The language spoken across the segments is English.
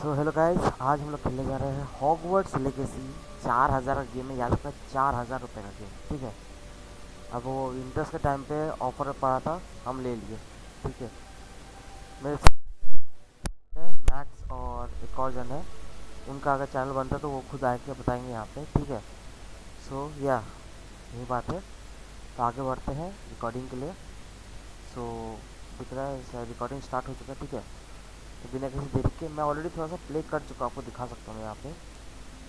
So hello guys, आज हम लोग खेलने जा रहे हैं हॉगवर्ट्स लेगेसी। 4,000 का गेम है, याद रखना 4,000 रुपये का गेम। ठीक है। अब वो विंटर्स के टाइम पे ऑफर पड़ा था, हम ले लिए। ठीक है। मेरे साथ मैक्स और एक और जन है, उनका अगर चैनल बनता तो वो खुद आके बताएंगे यहाँ पे। ठीक है। सो या यही बात है, तो आगे बढ़ते हैं रिकॉर्डिंग के लिए। सो दिख रहा है रिकॉर्डिंग स्टार्ट हो चुका है। ठीक है। तो बिना किसी देरी के मैं ऑलरेडी थोड़ा सा प्ले कर चुका, आपको दिखा सकता हूँ यहाँ पे।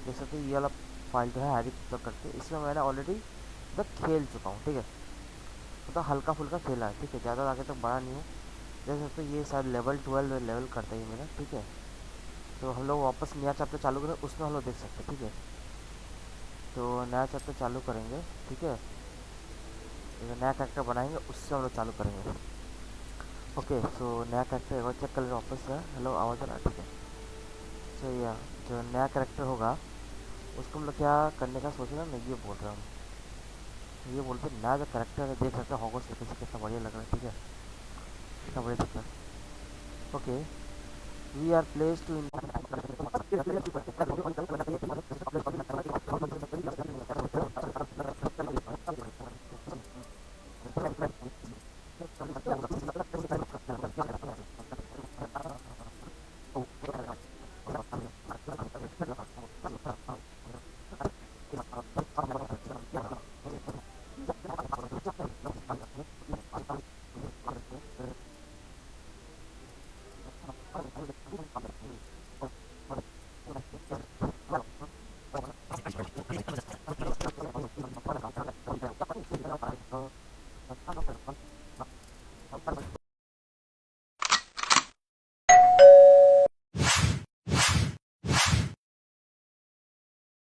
देख सकते हो ये वाला फाइल जो है हैरी पॉटर करके, इसमें मैंने ऑलरेडी मतलब खेल चुका हूँ। ठीक है। मतलब हल्का फुल्का खेला है। ठीक है, ज़्यादा आगे तक बढ़ा नहीं हूँ। देख सकते हो ये शायद लेवल 12 लेवल करता है ये मेरा। ठीक है। तो हम लोग वापस नया चैप्टर चालू करें, उसमें हम लोग देख सकते हैं। ठीक है। तो नया चैप्टर चालू करेंगे। ठीक है। तो नया कैरेक्टर बनाएंगे, उससे हम लोग चालू करेंगे। ओके। सो नया कैरेक्टर एक बार चेक कर लें वापस से। हेलो, आवाज़ आ रहा है? ठीक है। सो या जो नया कैरेक्टर होगा उसको हम लोग क्या करने का सोच रहे हैं, मैं ये बोल रहा हूँ। ये बोलते नया जो करेक्टर है, देख सकते हैं हॉगवर्ट्स लेगेसी कितना बढ़िया लग रहा है। ठीक है, कितना बढ़िया दिख रहा है। Okay. We are place to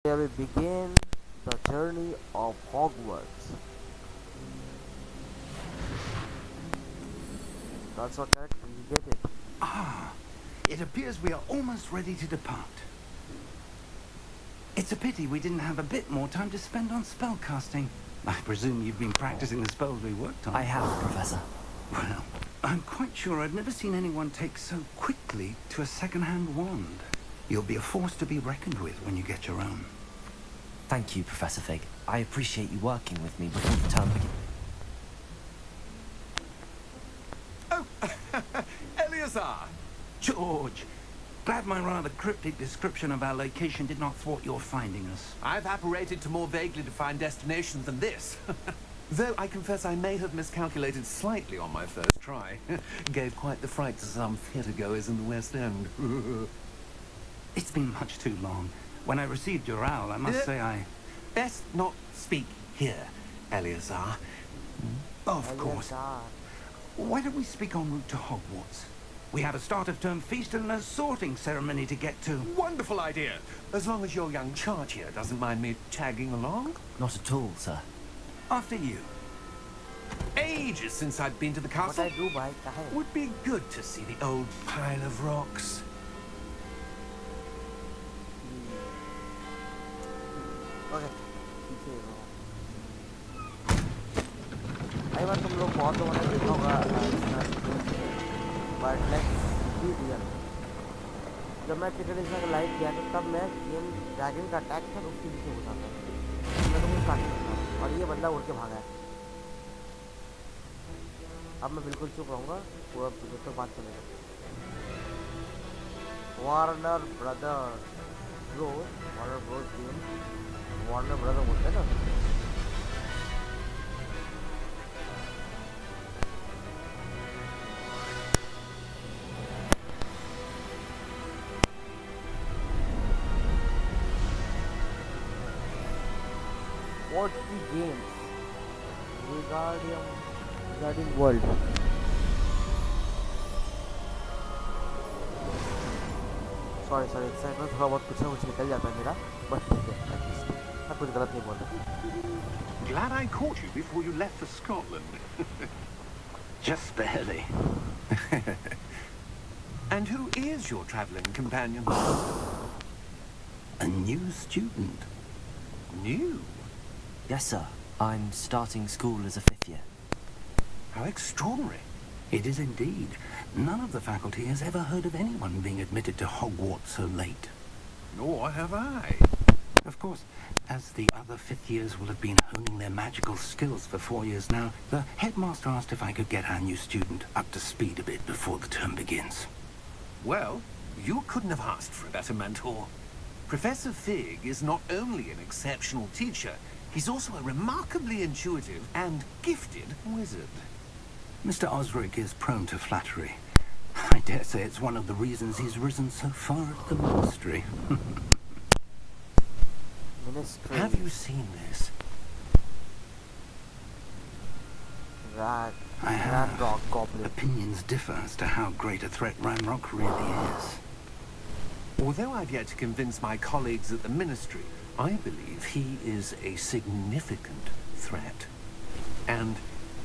where we begin the journey of Hogwarts. That's our character, you get it. Ah, it appears we are almost ready to depart. It's a pity we didn't have a bit more time to spend on spellcasting. I presume you've been practicing the spells we worked on. I have, Professor. Well, I'm quite sure I've never seen anyone take so quickly to a second-hand wand. You'll be a force to be reckoned with when you get your own. Thank you, Professor Fig. I appreciate you working with me before the term begins. Oh, Eleazar! George! Glad my rather cryptic description of our location did not thwart your finding us. I've apparated to more vaguely defined destinations than this. Though I confess I may have miscalculated slightly on my first try. Gave quite the fright to some theatre-goers in the West End. It's been much too long. When I received your owl, I must say I... Best not speak here, Eleazar. Of course. Why don't we speak en route to Hogwarts? We have a start-of-term feast and a sorting ceremony to get to. Wonderful idea. As long as your young charge here doesn't mind me tagging along. Not at all, sir. After you. Ages since I'd been to the castle. What I do, bhai, kahe? Would be good to see the old pile of rocks. Okay, पीछे कई बार तुम लोग बहुत लोगों ने देखा होगा but let's be real. जब मैं टिकट का लाइव किया था तब मैं गेम ड्रैगन का अटैक था उसके पीछे घुसा था। मैं तो कुछ स्टार्ट करता हूँ और ये बंदा उड़ के भागा है। अब मैं बिल्कुल चुप रहूँगा पूरा जब तक बात चलेगा। Warner brothers game Warner brother बोलते हैं ना। What the games regarding world. Sorry excitement थोड़ा बहुत कुछ ना कुछ निकल जाता है मेरा, बट ठीक है एटलीस्ट मैं कुछ गलत नहीं बोल रहा। Glad I caught you before you left for Scotland. Just barely. And who is your travelling companion? A new student. New? Yes, sir. I'm starting school as a 5th year. How extraordinary. It is indeed. None of the faculty has ever heard of anyone being admitted to Hogwarts so late. Nor have I. Of course, as the other fifth years will have been honing their magical skills for 4 years now, the headmaster asked if I could get our new student up to speed a bit before the term begins. Well, you couldn't have asked for a better mentor. Professor Fig is not only an exceptional teacher, he's also a remarkably intuitive and gifted wizard. Mr. Osric is prone to flattery. I dare say it's one of the reasons he's risen so far at the ministry. Ministry. Have you seen this? Rat. I have. Rock Goblin. Opinions differ as to how great a threat Ranrock really is. Although I've yet to convince my colleagues at the Ministry, I believe he is a significant threat. And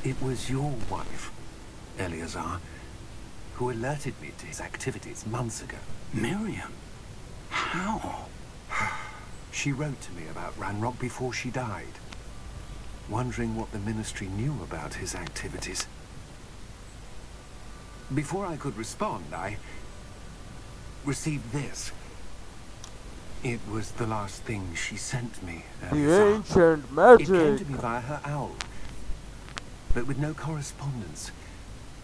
it was your wife, Eleazar, who alerted me to his activities months ago. Miriam? How? She wrote to me about Ranrock before she died, wondering what the Ministry knew about his activities. Before I could respond, I received this. It was the last thing she sent me. The Eleazar. ancient It came magic. to me via her owl, but with no correspondence.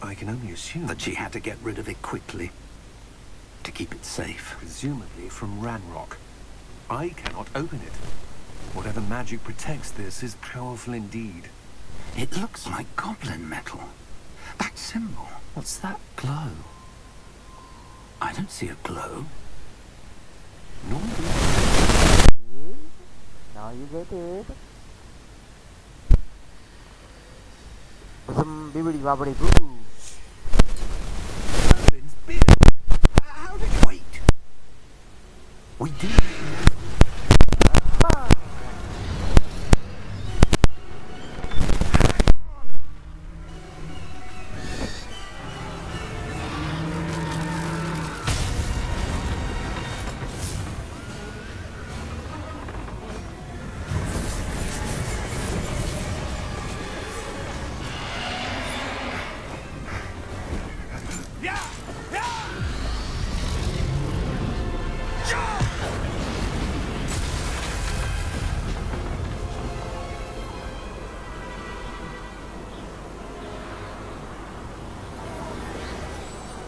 I can only assume That she had to get rid of it quickly. To keep it safe. presumably from Ranrock. I cannot open it. Whatever magic protects this is powerful indeed. It looks like goblin metal. That symbol. What's that glow? I don't see a glow. Nor do I. Now you get it. Some bibbidi bobbidi boo. Merlin's beard. How did you wait? We did.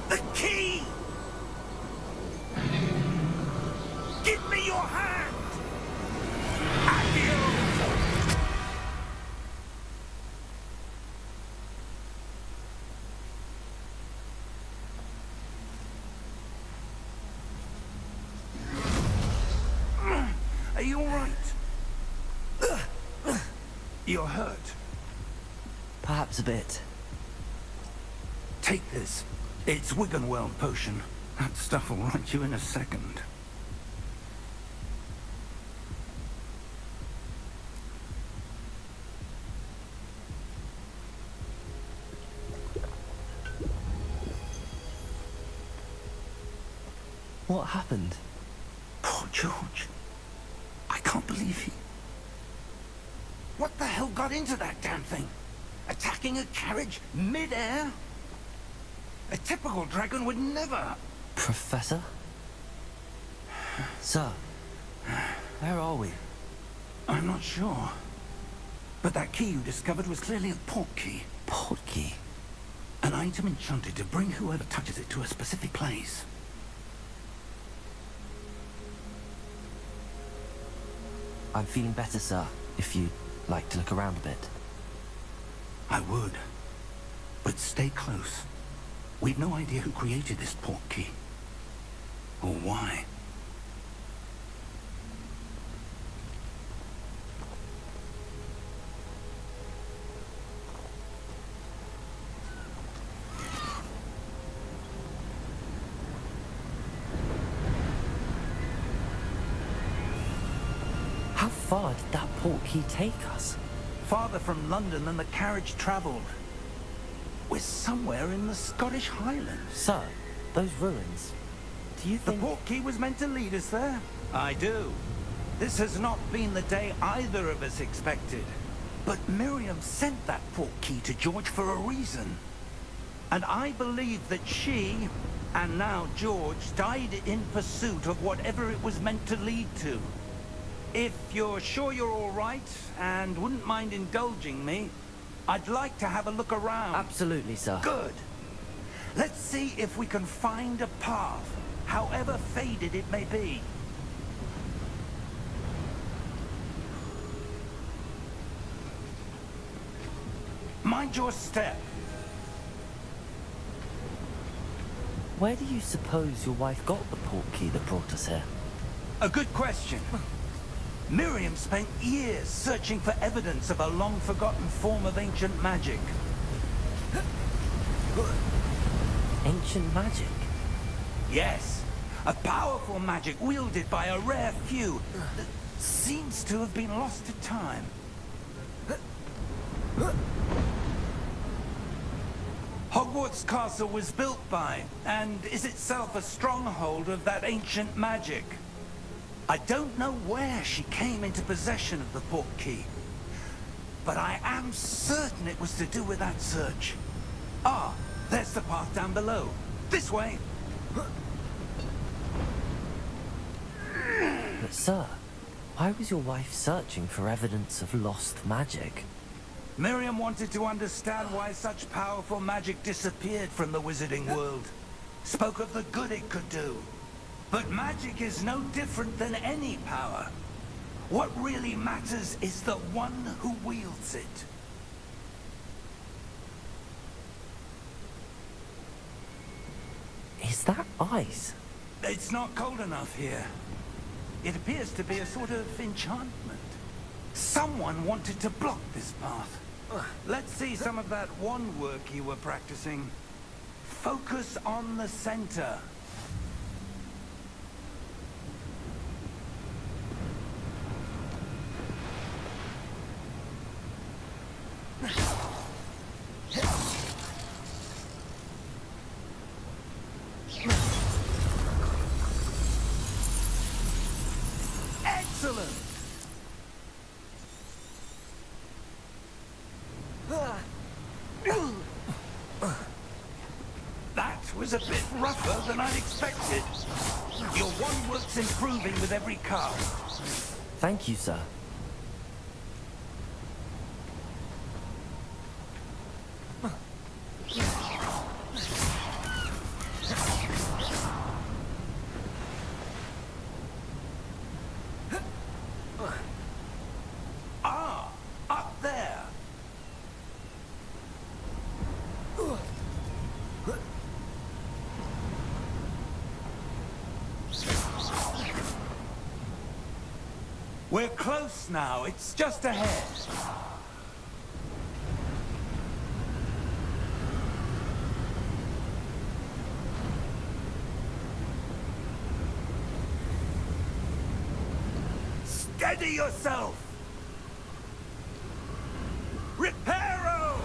The key! Give me your hand! Adieu! Are you all right? You're hurt. Perhaps a bit. Take this. It's Wiggenweld potion. That stuff will right you in a second. What happened? Poor George. I can't believe he... What the hell got into that damn thing? Attacking a carriage mid-air? A typical dragon would never... Professor? Sir, where are we? I'm not sure. But that key you discovered was clearly a port key. Port key. An item enchanted to bring whoever touches it to a specific place. I'm feeling better, sir, if you'd like to look around a bit. I would. But stay close. We've no idea who created this port key. Or why. How far did that port key take us? Farther from London than the carriage travelled. We're somewhere in the Scottish Highlands. Sir, those ruins. Do you The think... port key was meant to lead us there? I do. This has not been the day either of us expected. But Miriam sent that port key to George for a reason. And I believe that she, and now George, died in pursuit of whatever it was meant to lead to. If you're sure you're all right, and wouldn't mind indulging me, I'd like to have a look around. Absolutely, sir. Good. Let's see if we can find a path, however faded it may be. Mind your step. Where do you suppose your wife got the portkey that brought us here? A good question. Miriam spent years searching for evidence of a long-forgotten form of ancient magic. Ancient magic? Yes, a powerful magic wielded by a rare few that seems to have been lost to time. Hogwarts Castle was built by, and is itself a stronghold of that ancient magic. I don't know where she came into possession of the portkey, but I am certain it was to do with that search. Ah, there's the path down below. This way. But sir, why was your wife searching for evidence of lost magic? Miriam wanted to understand why such powerful magic disappeared from the wizarding world. Spoke of the good it could do. But magic is no different than any power. What really matters is the one who wields it. Is that ice? It's not cold enough here. It appears to be a sort of enchantment. Someone wanted to block this path. Let's see some of that wand work you were practicing. Focus on the center. Excellent! That was a bit rougher than I'd expected. Your wand work's improving with every cast. Thank you, sir. Ah, up there. We're close now. It's just ahead. Steady yourself! Reparo!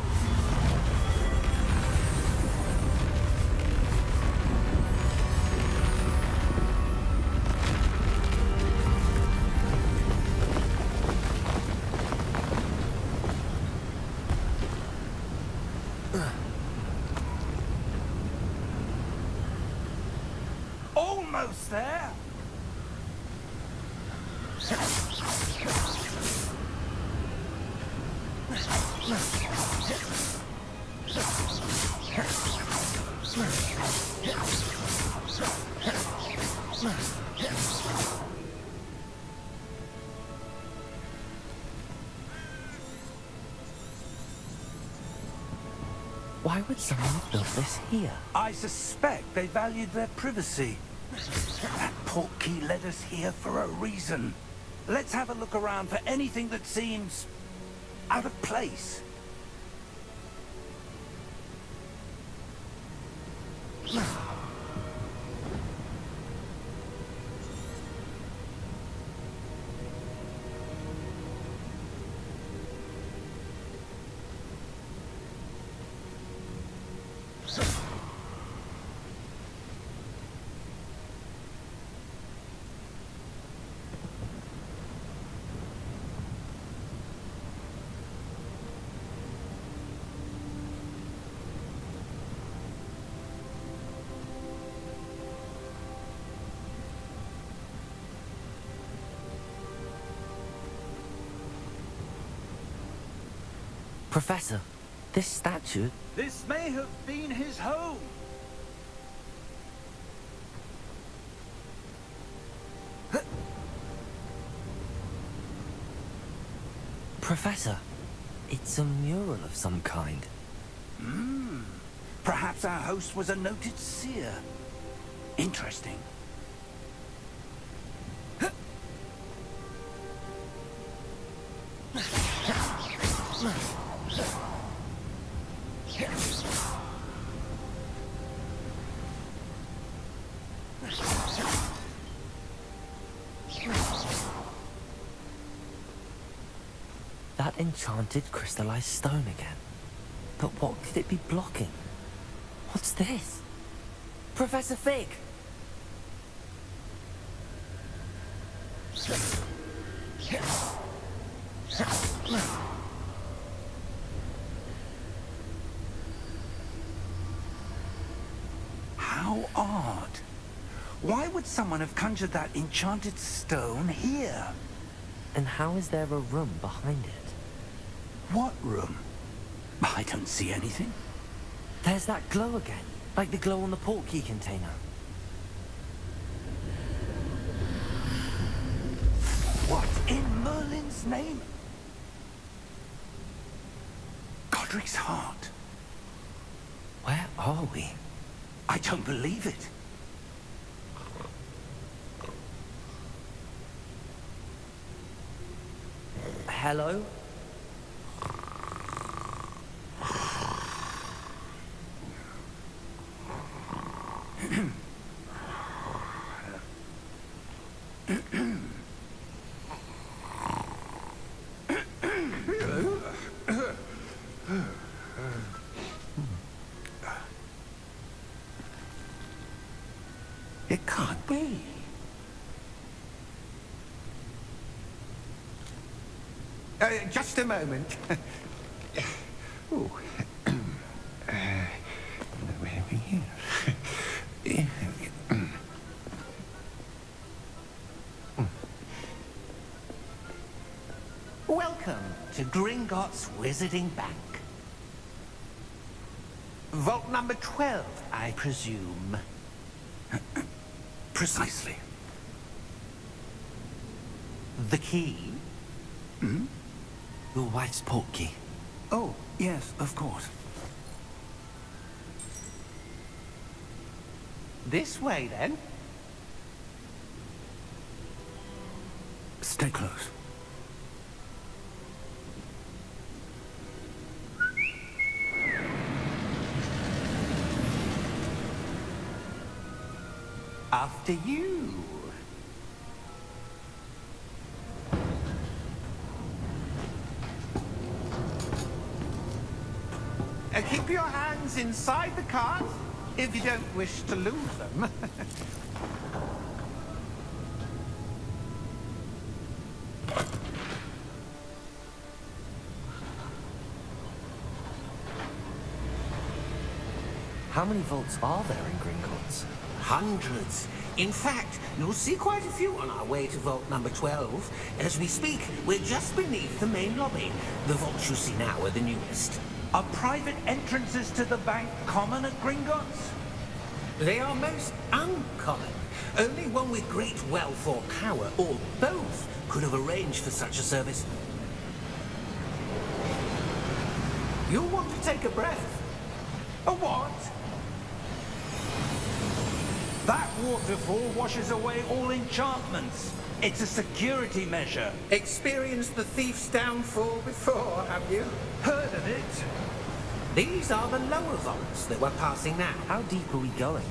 Almost there! Why would someone have built this here? I suspect they valued their privacy. That portkey led us here for a reason. Let's have a look around for anything that seems out of place. Professor, this statue... This may have been his home. Professor, it's a mural of some kind. Perhaps our host was a noted seer. Interesting. That enchanted crystallized stone again. But what could it be blocking? What's this? Professor Fig! How odd. Why would someone have conjured that enchanted stone here? And how is there a room behind it? What room? I don't see anything. There's that glow again, like the glow on the portkey container. What in Merlin's name? Godric's heart. Where are we? I don't believe it. Hello? It can't be. Just a moment. Ooh. Where are we here? Welcome to Gringotts Wizarding Bank. Vault number 12, I presume. Precisely. The key? Your wife's portkey. Oh, yes, of course. This way, then. Stay close. After you. Keep your hands inside the cart if you don't wish to lose them. How many vaults are there in Gringotts? Hundreds. In fact, you'll see quite a few on our way to vault number 12. As we speak, we're just beneath the main lobby. The vaults you see now are the newest. Are private entrances to the bank common at Gringotts? They are most uncommon. Only one with great wealth or power, or both, could have arranged for such a service. You'll want to take a breath. A what? That waterfall washes away all enchantments. It's a security measure. Experienced the thief's downfall before, have you? Heard of it? These are the lower vaults that we're passing now. How deep are we going?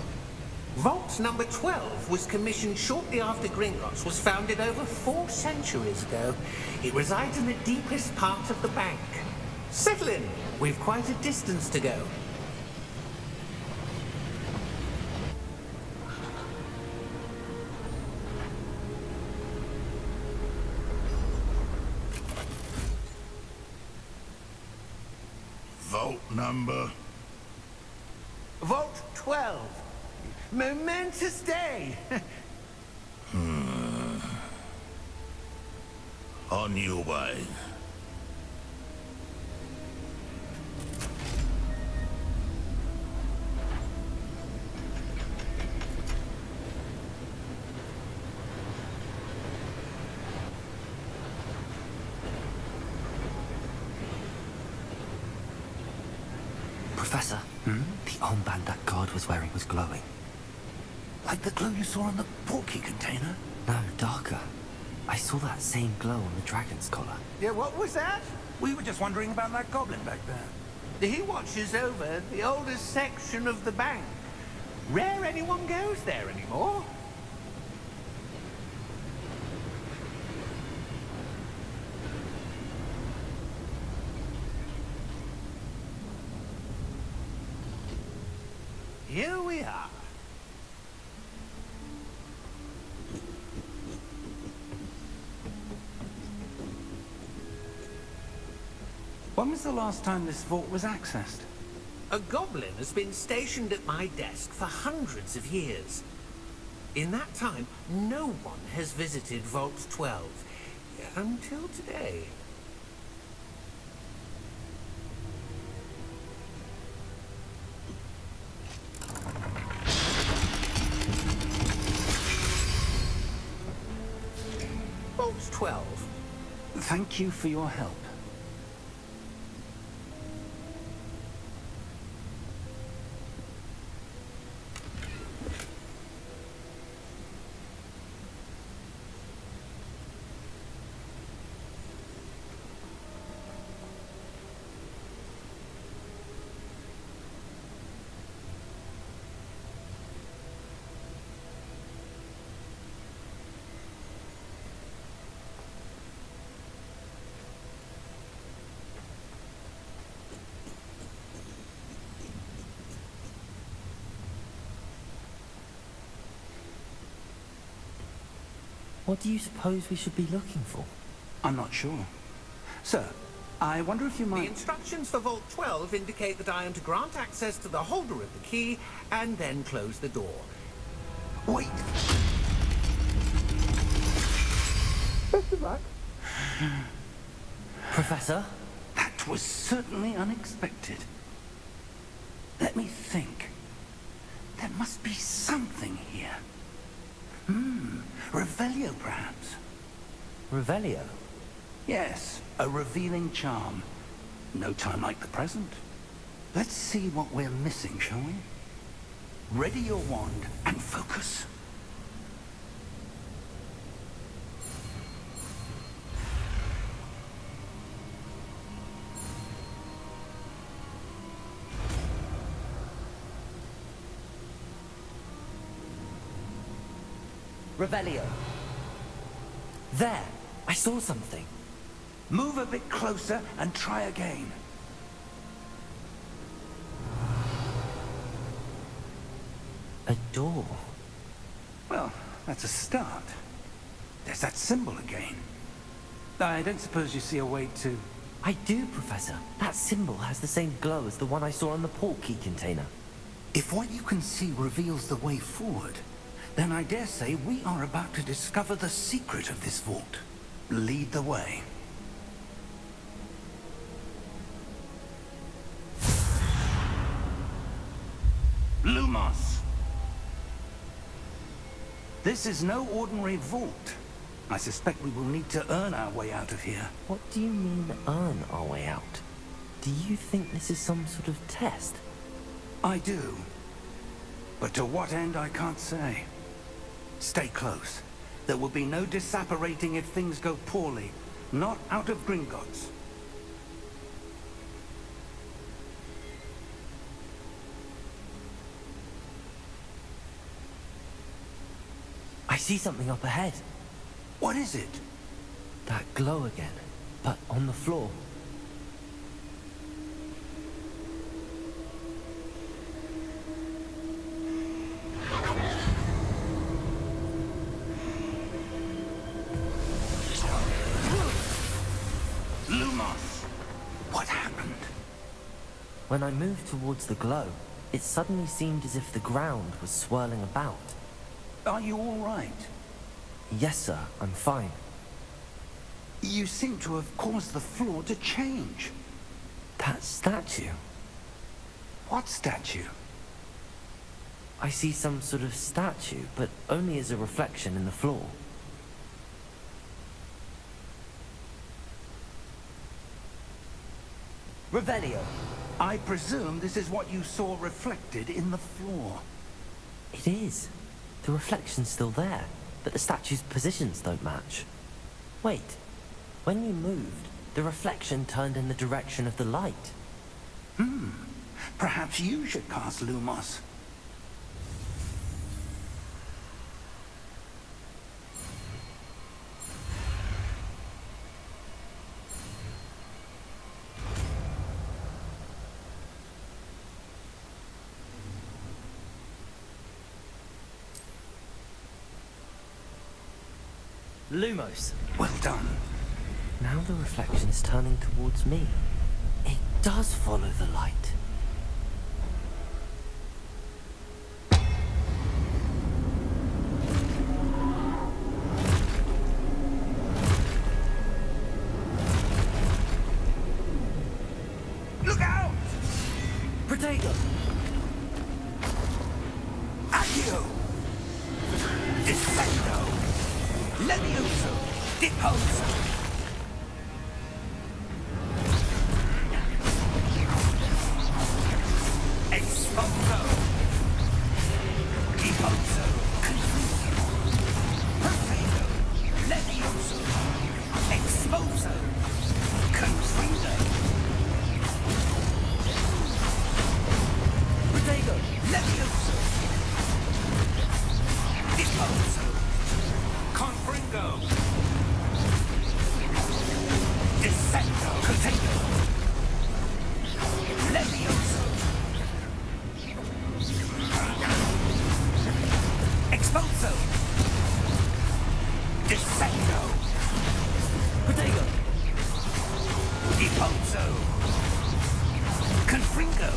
Vault number 12 was commissioned shortly after Gringotts was founded over 4 centuries ago. It resides in the deepest part of the bank. Settle in. We've quite a distance to go. Vault number? Vault 12. Momentous day. On your way. Professor, the armband that guard was wearing was glowing. Like the glow you saw on the porky container? No, darker. I saw that same glow on the dragon's collar. Yeah, what was that? We were just wondering about that goblin back there. He watches over the oldest section of the bank. Rare anyone goes there anymore. Here we are. When was the last time this vault was accessed? A goblin has been stationed at my desk for hundreds of years. In that time, no one has visited Vault 12. Until today. Vault 12. Thank you for your help. What do you suppose we should be looking for? I'm not sure. Sir, I wonder if you The might... instructions for Vault 12 indicate that I am to grant access to the holder of the key and then close the door. Wait! Professor? That was certainly unexpected. Let me think. There must be something here. Revelio, perhaps? Revelio? Yes, a revealing charm. No time like the present. Let's see what we're missing, shall we? Ready your wand and focus. Revelio. There! I saw something. Move a bit closer and try again. A door. Well, that's a start. There's that symbol again. I don't suppose you see a way to... I do, Professor. That symbol has the same glow as the one I saw on the port key container. If what you can see reveals the way forward, then I dare say we are about to discover the secret of this vault. Lead the way. Lumos! This is no ordinary vault. I suspect we will need to earn our way out of here. What do you mean, earn our way out? Do you think this is some sort of test? I do. But to what end, I can't say. Stay close. There will be no disapparating if things go poorly. Not out of Gringotts. I see something up ahead. What is it? That glow again, but on the floor. Lumos! What happened? When I moved towards the glow, it suddenly seemed as if the ground was swirling about. Are you all right? Yes, sir, I'm fine. You seem to have caused the floor to change. That statue. What statue? I see some sort of statue, but only as a reflection in the floor. Revelio. I presume this is what you saw reflected in the floor. It is. The reflection's still there, but the statue's positions don't match. Wait. When you moved, the reflection turned in the direction of the light. Perhaps you should cast Lumos. Lumos. Well done. Now the reflection is turning towards me. It does follow the light. Look out! Protego! Accio! Descendo! Levioso! Deposo! Exposo! Deposo! Perfedo! Levioso! Exposo! Confuso! Protego! Levioso! Deposo! Confringo! Descendo! Contago! Levioso! Expulso! Descendo! Protego! Deposo! Confringo!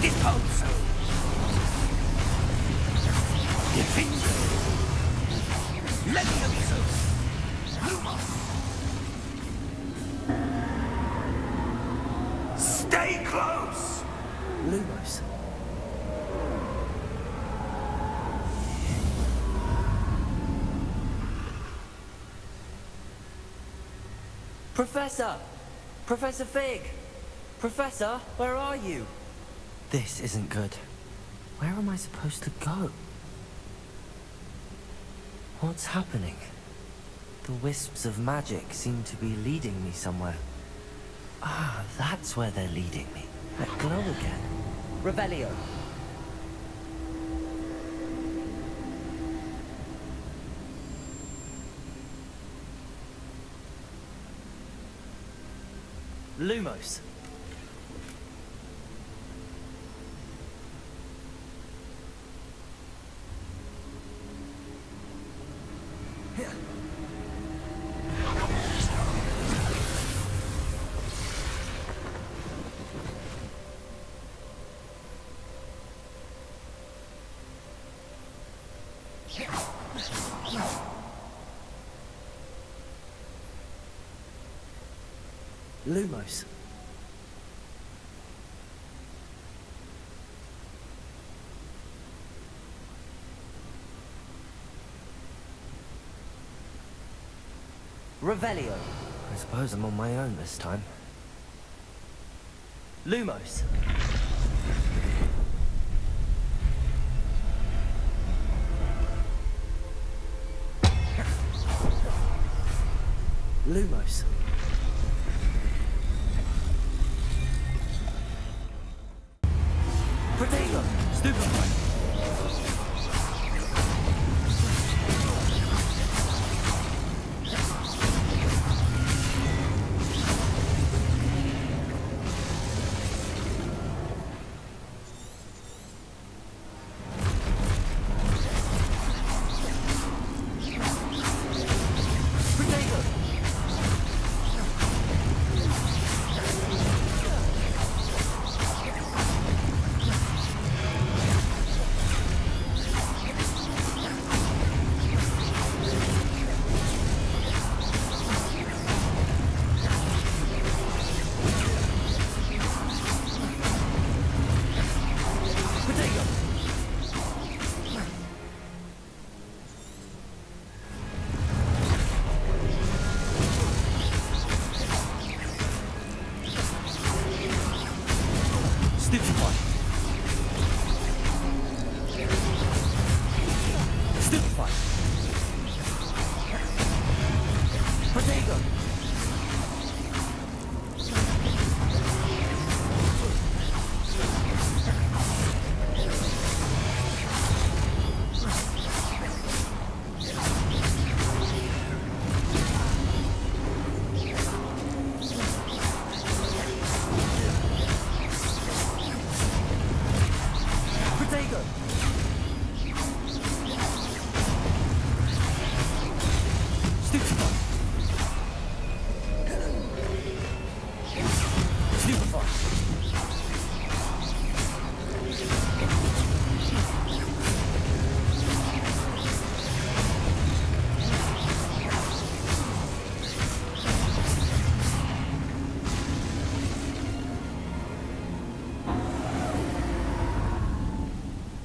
Deposo! Defindo! Levioso! Lumos! Stay close! Lumos. Professor! Professor Fig! Professor, where are you? This isn't good. Where am I supposed to go? What's happening? The wisps of magic seem to be leading me somewhere. Ah, that's where they're leading me. That glow again. Revelio. Lumos. Lumos. Revelio. I suppose I'm on my own this time. Lumos. Lumos. Protego. Stupefy.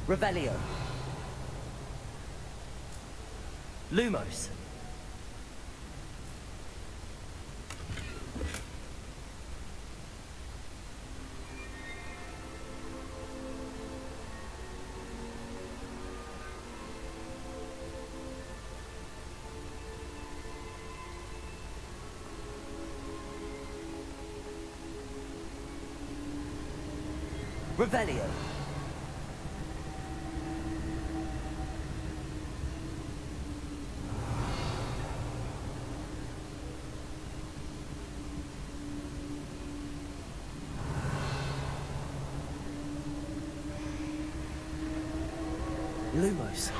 Revelio. Lumos. Revelio. Lumos.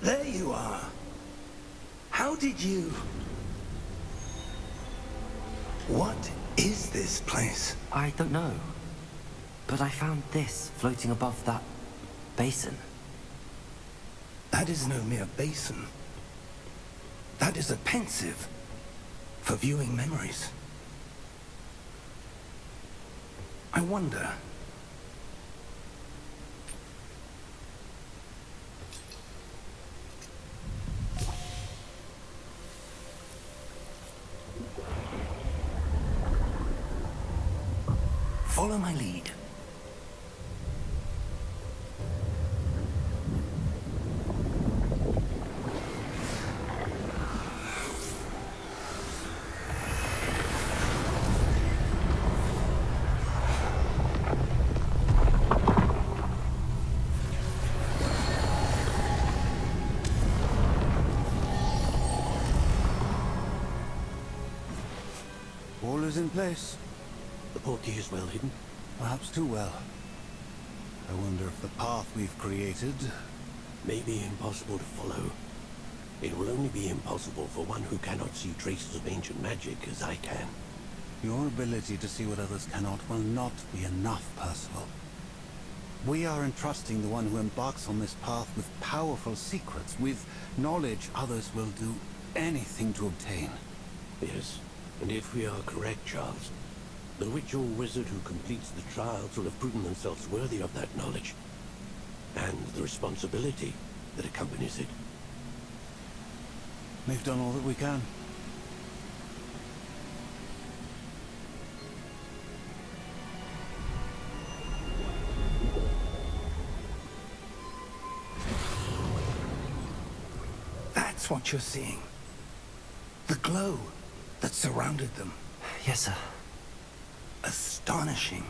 There you are. How did you... What is this place? I don't know. But I found this floating above that basin. That is no mere basin. That is a pensive for viewing memories. I wonder... Follow my lead. All is in place. The portkey is well hidden. Perhaps too well. I wonder if the path we've created... May be impossible to follow. It will only be impossible for one who cannot see traces of ancient magic as I can. Your ability to see what others cannot will not be enough, Percival. We are entrusting the one who embarks on this path with powerful secrets, with knowledge others will do anything to obtain. Yes, and if we are correct, Charles, the witch or wizard who completes the trials will have proven themselves worthy of that knowledge, and the responsibility that accompanies it. We've done all that we can. That's what you're seeing. The glow that surrounded them. Yes, sir. Astonishing.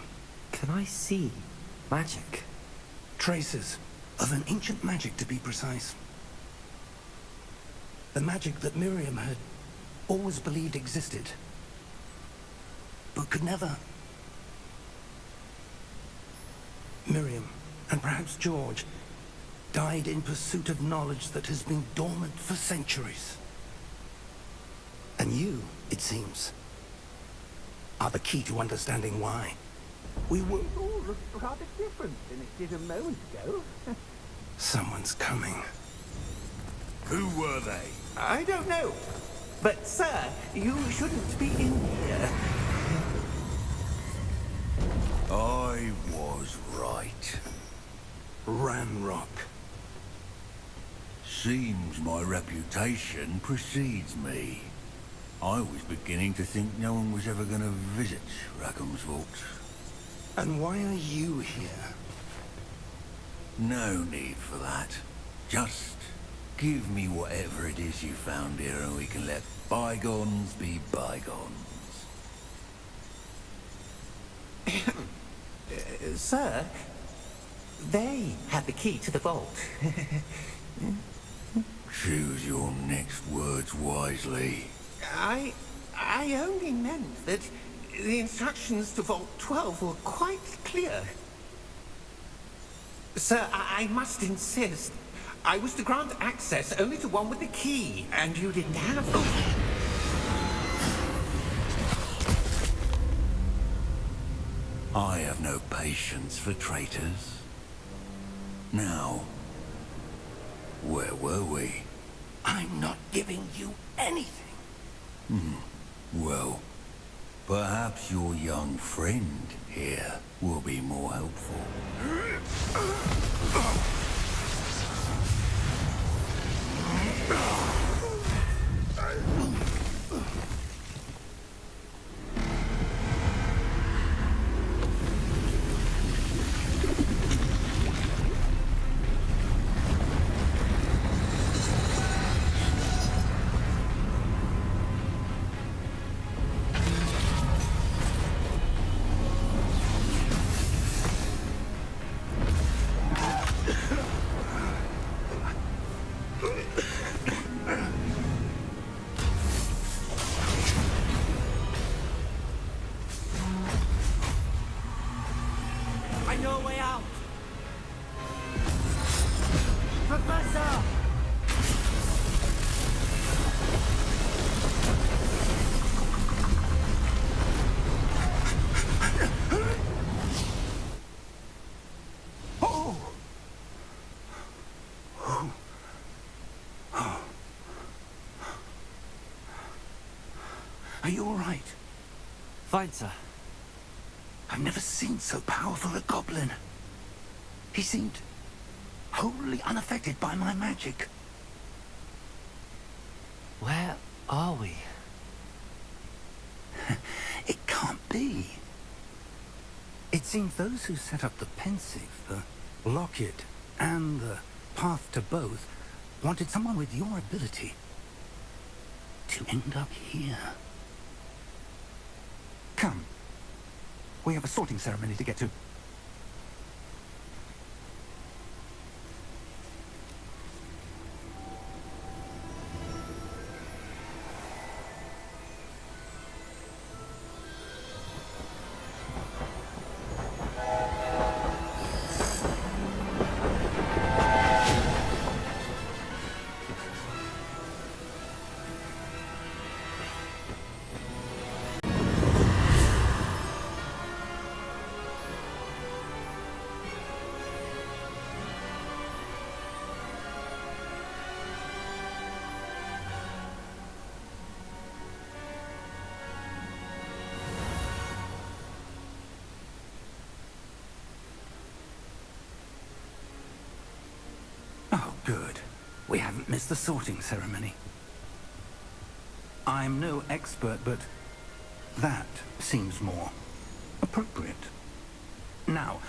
Can I see magic? Traces of an ancient magic, to be precise. The magic that Miriam had always believed existed, but could never. Miriam, and perhaps George, died in pursuit of knowledge that has been dormant for centuries. And you, it seems, are the key to understanding why. We were all rather different than it did a moment ago. Someone's coming. Who were they? I don't know. But, sir, you shouldn't be in here. I was right. Ranrock. Seems my reputation precedes me. I was beginning to think no one was ever going to visit Rackham's Vault. And why are you here? No need for that. Just give me whatever it is you found here and we can let bygones be bygones. Sir, they had the key to the vault. Choose your next words wisely. I only meant that the instructions to Vault 12 were quite clear. Sir, I must insist. I was to grant access only to one with the key, and you didn't have them. I have no patience for traitors. Now, where were we? I'm not giving you anything. Well, perhaps your young friend here will be more helpful. I know a way out! Professor! Are you all right? Fine, sir. I've never seen so powerful a goblin. He seemed wholly unaffected by my magic. Where are we? It can't be. It seems those who set up the Pensieve, the Locket, and the Path to Both wanted someone with your ability to end up here. Come. We have a sorting ceremony to get to. Oh, good. We haven't missed the sorting ceremony. I'm no expert, but that seems more appropriate. Now,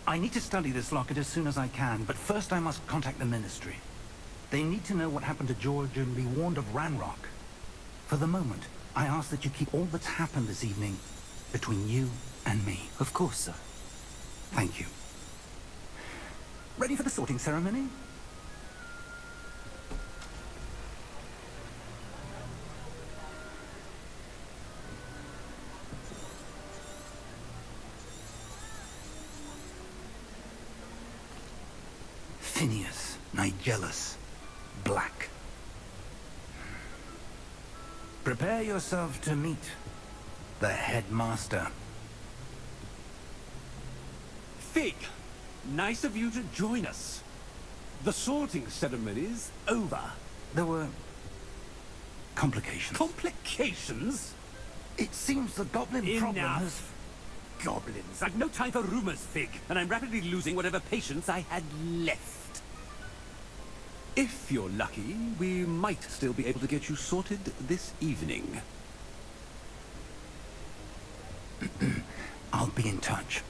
I need to study this locket as soon as I can, but first I must contact the Ministry. They need to know what happened to George and be warned of Ranrock. For the moment, I ask that you keep all that's happened this evening between you and me. Of course, sir. Thank you. Ready for the sorting ceremony? Phineas Nigellus Black. Prepare yourself to meet the headmaster. Fig, nice of you to join us. The sorting ceremony's over. There were complications. Complications? It seems the goblin problem has... Enough. Goblins. I've no time for rumors, Fig, and I'm rapidly losing whatever patience I had left. If you're lucky, we might still be able to get you sorted this evening. I'll be in touch.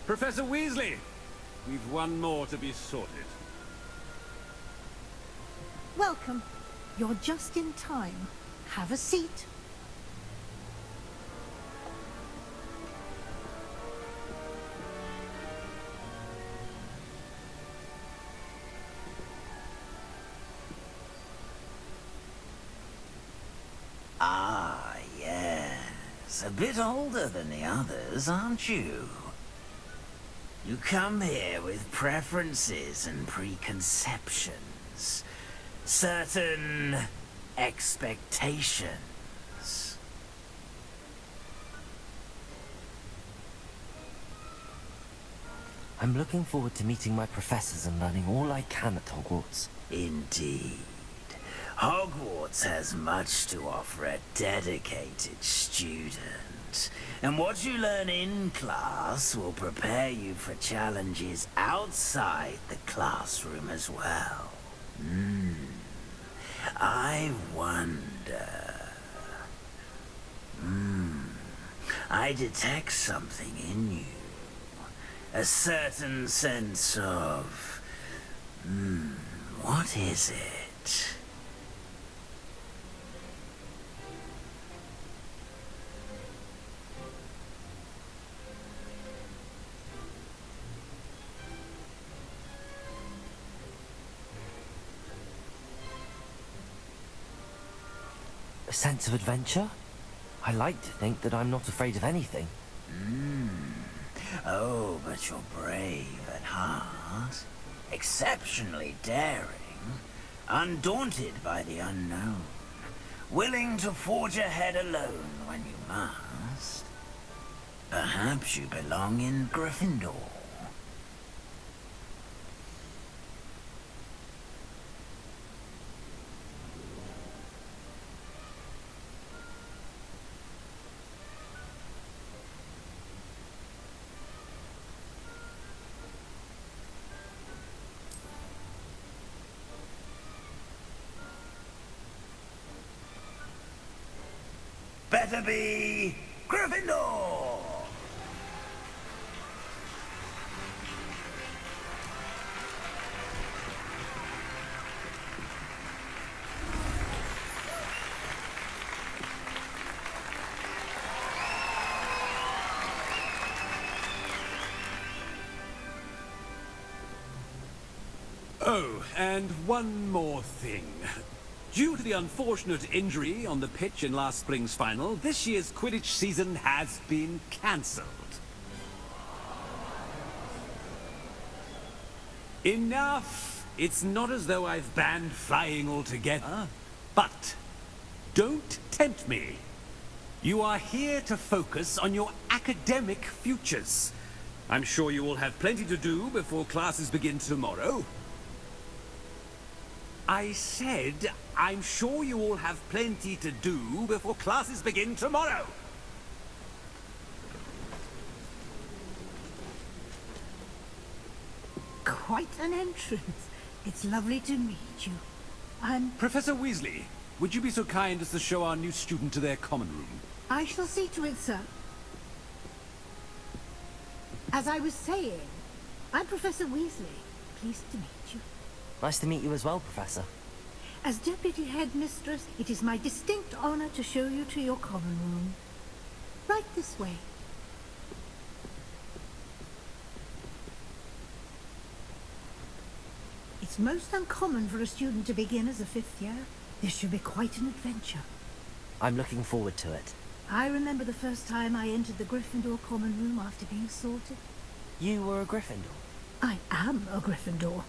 Professor Weasley, we've one more to be sorted. Welcome. You're just in time. Have a seat. Ah, yes. A bit older than the others, aren't you? You come here with preferences and preconceptions. Certain expectations. I'm looking forward to meeting my professors and learning all I can at Hogwarts. Indeed. Hogwarts has much to offer a dedicated student. And what you learn in class will prepare you for challenges outside the classroom as well. I wonder... I detect something in you. A certain sense of... what is it? A sense of adventure? I like to think that I'm not afraid of anything. Oh, but you're brave at heart. Exceptionally daring. Undaunted by the unknown. Willing to forge ahead alone when you must. Perhaps you belong in Gryffindor. Better be Gryffindor! Oh, and one more thing. Due to the unfortunate injury on the pitch in last spring's final, this year's Quidditch season has been cancelled. Enough! It's not as though I've banned flying altogether. But don't tempt me. You are here to focus on your academic futures. I'm sure you will have plenty to do before classes begin tomorrow. I said, I'm sure you all have plenty to do before classes begin tomorrow. Quite an entrance. It's lovely to meet you. I'm... Professor Weasley, would you be so kind as to show our new student to their common room? I shall see to it, sir. As I was saying, I'm Professor Weasley. Pleased to meet you. Nice to meet you as well, Professor. As Deputy Headmistress, it is my distinct honor to show you to your common room. Right this way. It's most uncommon for a student to begin as a fifth year. This should be quite an adventure. I'm looking forward to it. I remember the first time I entered the Gryffindor common room after being sorted. You were a Gryffindor? I am a Gryffindor.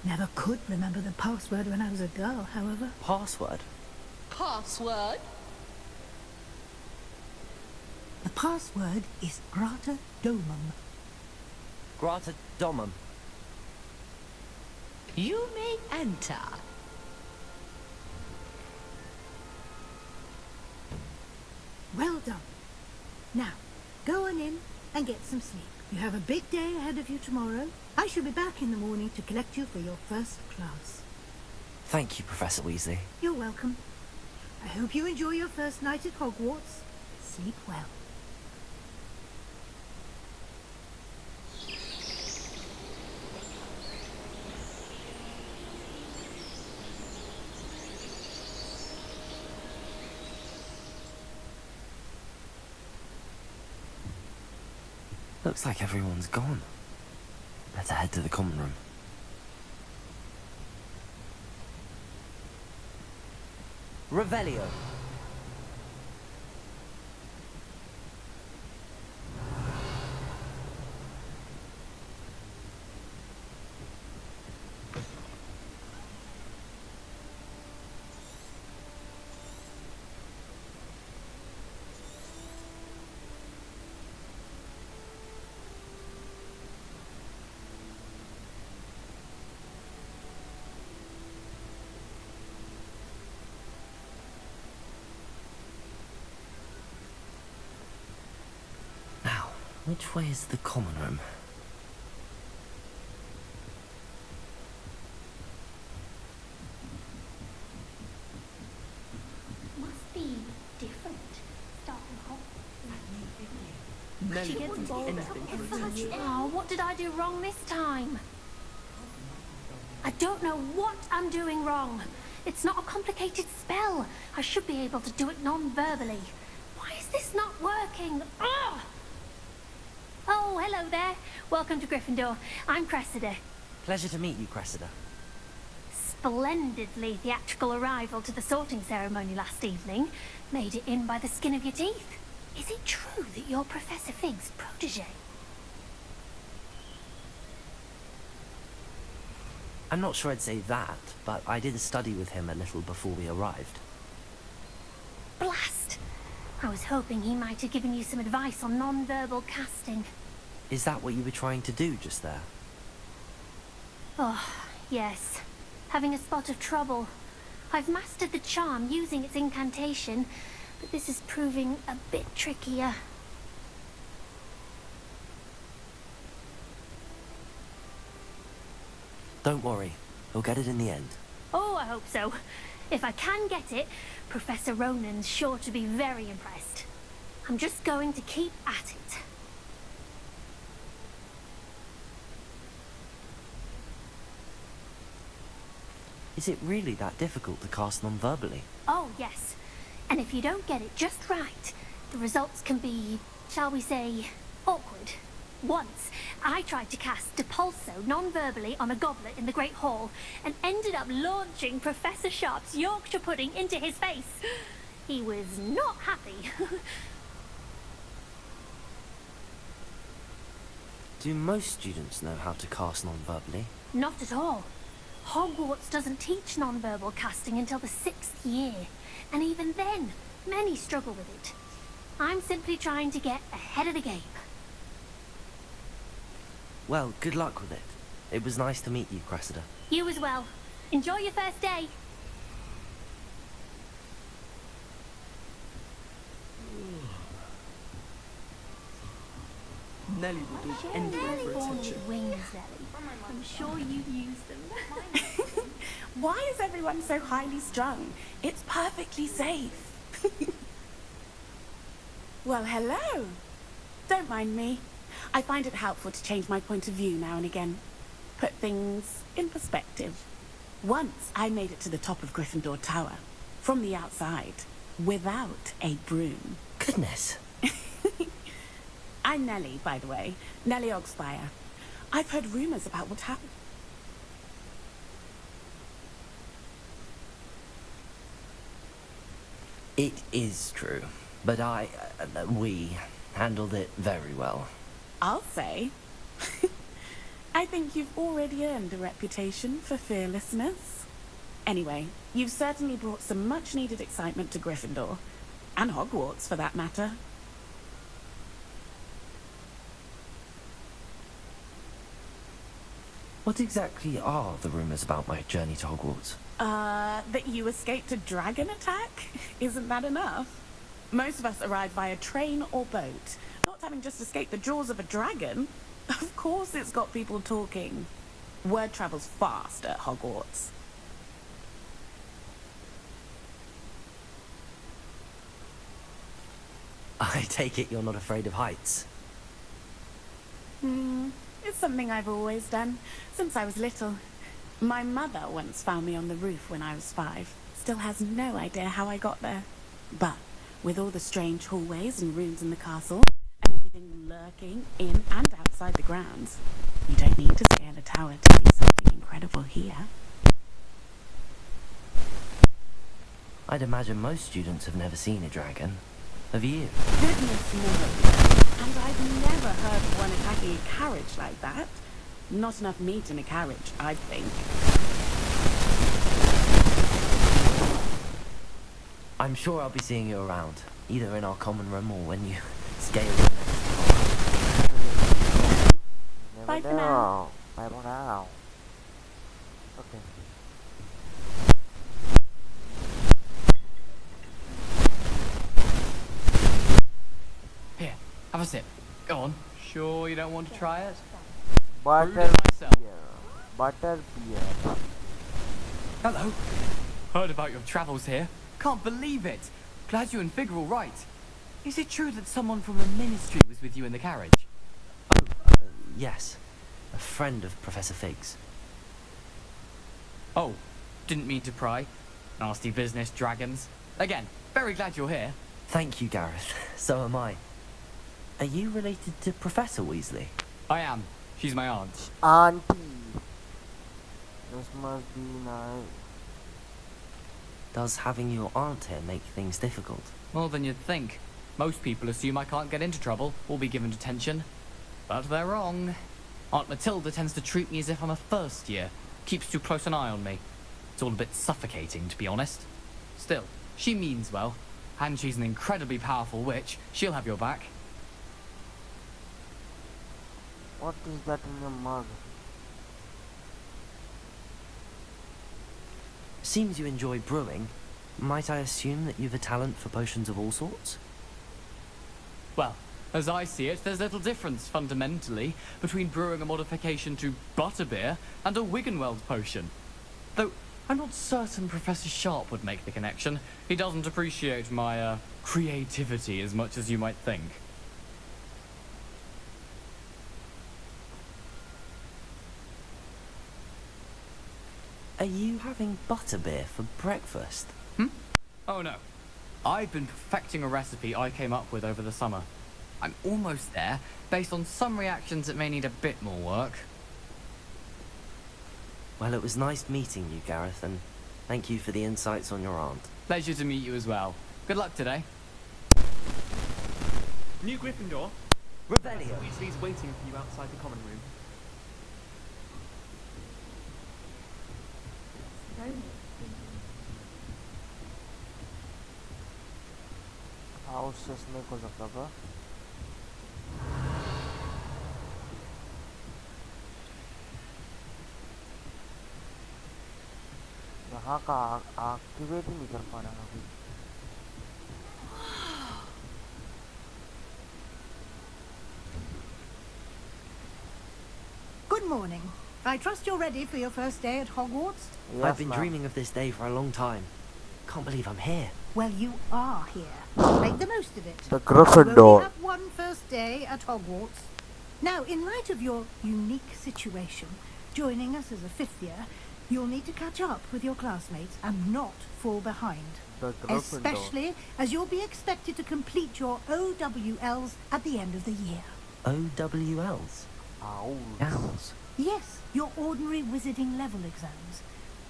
Never could remember the password when I was a girl, however. Password? Password? The password is Grata Domum. Grata Domum. You may enter. Well done. Now, go on in and get some sleep. You have a big day ahead of you tomorrow. I shall be back in the morning to collect you for your first class. Thank you, Professor Weasley. You're welcome. I hope you enjoy your first night at Hogwarts. Sleep well. Looks like everyone's gone. Better head to the common room. Revelio. Which way is the common room? Must be different. Starting hot. She gets bored. Oh, what did I do wrong this time? I don't know what I'm doing wrong. It's not a complicated spell. I should be able to do it non-verbally. Why is this not working? Ugh! Oh, hello there. Welcome to Gryffindor. I'm Cressida. Pleasure to meet you, Cressida. Splendidly theatrical arrival to the sorting ceremony last evening. Made it in by the skin of your teeth. Is it true that you're Professor Fig's protege? I'm not sure I'd say that, but I did study with him a little before we arrived. Blast! I was hoping he might have given you some advice on non-verbal casting. Is that what you were trying to do just there? Oh, yes. Having a spot of trouble. I've mastered the charm using its incantation, but this is proving a bit trickier. Don't worry, we'll get it in the end. Oh, I hope so. If I can get it, Professor Ronan's sure to be very impressed. I'm just going to keep at it. Is it really that difficult to cast non-verbally? Oh, yes. And if you don't get it just right, the results can be, shall we say, awkward. Once, I tried to cast Depulso non-verbally on a goblet in the Great Hall and ended up launching Professor Sharp's Yorkshire pudding into his face. He was not happy. Do most students know how to cast non-verbally? Not at all. Hogwarts doesn't teach non-verbal casting until the 6th year, and even then, many struggle with it. I'm simply trying to get ahead of the game. Well, good luck with it. It was nice to meet you, Cressida. You as well. Enjoy your first day. Nelly will do anything for attention. Wings, Ellie. I'm sure you'd use them. Why is everyone so highly strung? It's perfectly safe. Well, hello. Don't mind me. I find it helpful to change my point of view now and again. Put things in perspective. Once I made it to the top of Gryffindor Tower, from the outside, without a broom. Goodness. I'm Nelly, by the way. Nelly Ogspire. I've heard rumors about what happened. It is true, but we handled it very well. I'll say. I think you've already earned a reputation for fearlessness. Anyway, you've certainly brought some much-needed excitement to Gryffindor. And Hogwarts, for that matter. What exactly are the rumors about my journey to Hogwarts? That you escaped a dragon attack? Isn't that enough? Most of us arrive via train or boat, not having just escaped the jaws of a dragon. Of course it's got people talking. Word travels fast at Hogwarts. I take it you're not afraid of heights? It's something I've always done, since I was little. My mother once found me on the roof when I was 5. Still has no idea how I got there. But with all the strange hallways and rooms in the castle, and everything lurking in and outside the grounds. You don't need to scale a tower to see something incredible here. I'd imagine most students have never seen a dragon. Have you? Goodness no. And I've never heard of one attacking a carriage like that. Not enough meat in a carriage, I think. I'm sure I'll be seeing you around, either in our common room or when you scale the next tower. Bye for now. Bye for now. Okay. Here, have a sip. Go on. Sure you don't want to try it? Butter Brewed it myself. beer. Butter beer. Hello. Heard about your travels here. Can't believe it. Glad you and Fig are all right. Is it true that someone from the Ministry was with you in the carriage? Yes. A friend of Professor Fig's. Oh, didn't mean to pry. Nasty business, dragons. Again, very glad you're here. Thank you, Gareth. So am I. Are you related to Professor Weasley? I am. She's my aunt. Auntie. This must be nice. Does having your aunt here make things difficult? More than you'd think. Most people assume I can't get into trouble or be given detention. But they're wrong. Aunt Matilda tends to treat me as if I'm a first year. Keeps too close an eye on me. It's all a bit suffocating, to be honest. Still, she means well. And she's an incredibly powerful witch. She'll have your back. What is that in your mug? Seems you enjoy brewing. Might I assume that you've a talent for potions of all sorts? Well, as I see it, there's little difference, fundamentally, between brewing a modification to butterbeer and a Wiggenweld potion. Though, I'm not certain Professor Sharp would make the connection. He doesn't appreciate my, creativity as much as you might think. Are you having butterbeer for breakfast? Oh no. I've been perfecting a recipe I came up with over the summer. I'm almost there, based on some reactions that may need a bit more work. Well, it was nice meeting you, Gareth, and thank you for the insights on your aunt. Pleasure to meet you as well. Good luck today. New Gryffindor. Revelio. Weasley's waiting for you outside the common room. House नहीं खोल सकता था यहाँ का activate ही नहीं कर पा रहा अभी Good morning. I trust you're ready for your first day at Hogwarts? Yes, I've been dreaming of this day for a long time. Can't believe I'm here. Well, you are here. Make the most of it. The Gryffindor. You only have one first day at Hogwarts. Now, in light of your unique situation, joining us as a fifth year, you'll need to catch up with your classmates and not fall behind. The Gryffindor. Especially as you'll be expected to complete your OWLs at the end of the year. OWLs? Owls. Yes, your ordinary wizarding level exams.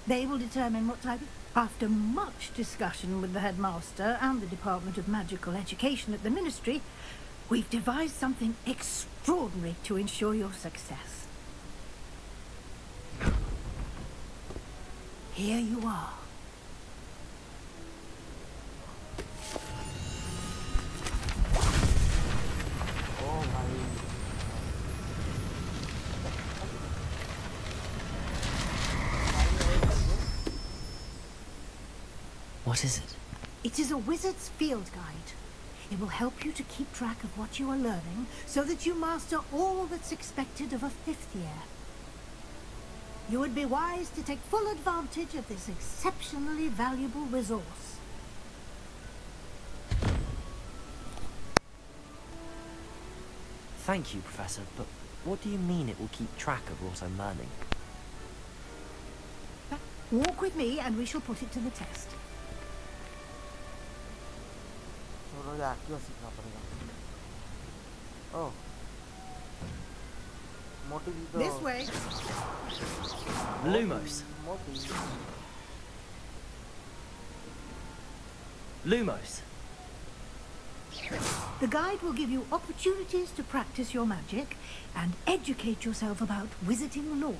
They will determine what type of... After much discussion with the headmaster and the Department of Magical Education at the Ministry, we've devised something extraordinary to ensure your success. Here you are. What is it? It is a wizard's field guide. It will help you to keep track of what you are learning so that you master all that's expected of a fifth year. You would be wise to take full advantage of this exceptionally valuable resource. Thank you, Professor, but what do you mean it will keep track of what I'm learning? Walk with me and we shall put it to the test. Oh. Moti ji to. This way. Lumos. Moti. Lumos. The guide will give you opportunities to practice your magic and educate yourself about wizarding lore.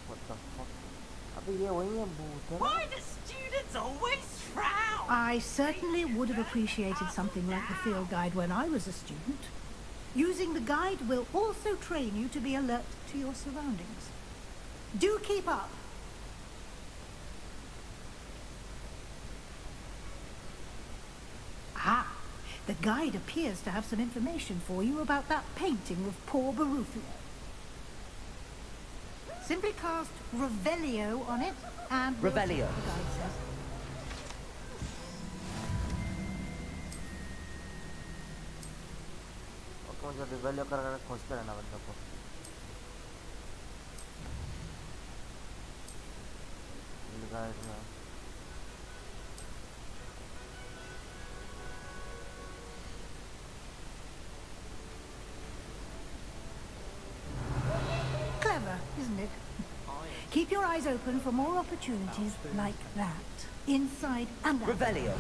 What the fuck? अबे ये वही है भूत है. Why do students always frown? I certainly would have appreciated something like the field guide when I was a student. Using the guide will also train you to be alert to your surroundings. Do keep up. Ah, the guide appears to have some information for you about that painting of poor Barufio. Simply cast Revelio on it and... Revelio. The guide says. Okay, मुझे Revelio कर खोजते रहना बंदे को. Guide में. Clever, isn't it? Keep your eyes open for more opportunities like that. Inside and out. Revelio.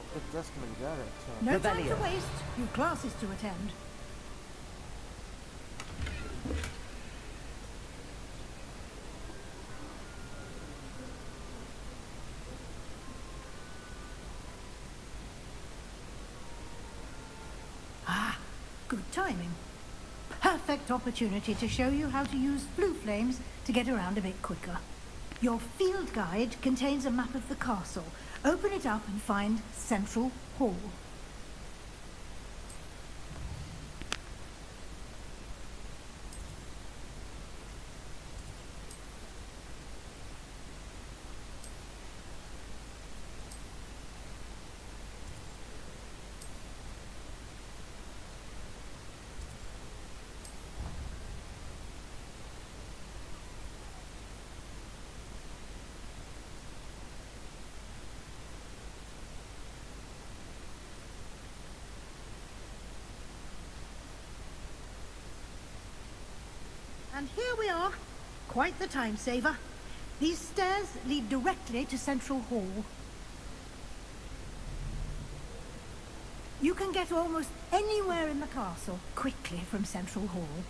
Okay, just मिल गया है. अच्छा. No time to waste. You've classes to attend. Ah, good timing. Perfect opportunity to show you how to use flue flames to get around a bit quicker. Your field guide contains a map of the castle. Open it up and find Central Hall. And here we are. Quite the time saver. These stairs lead directly to Central Hall. You can get almost anywhere in the castle quickly from Central Hall.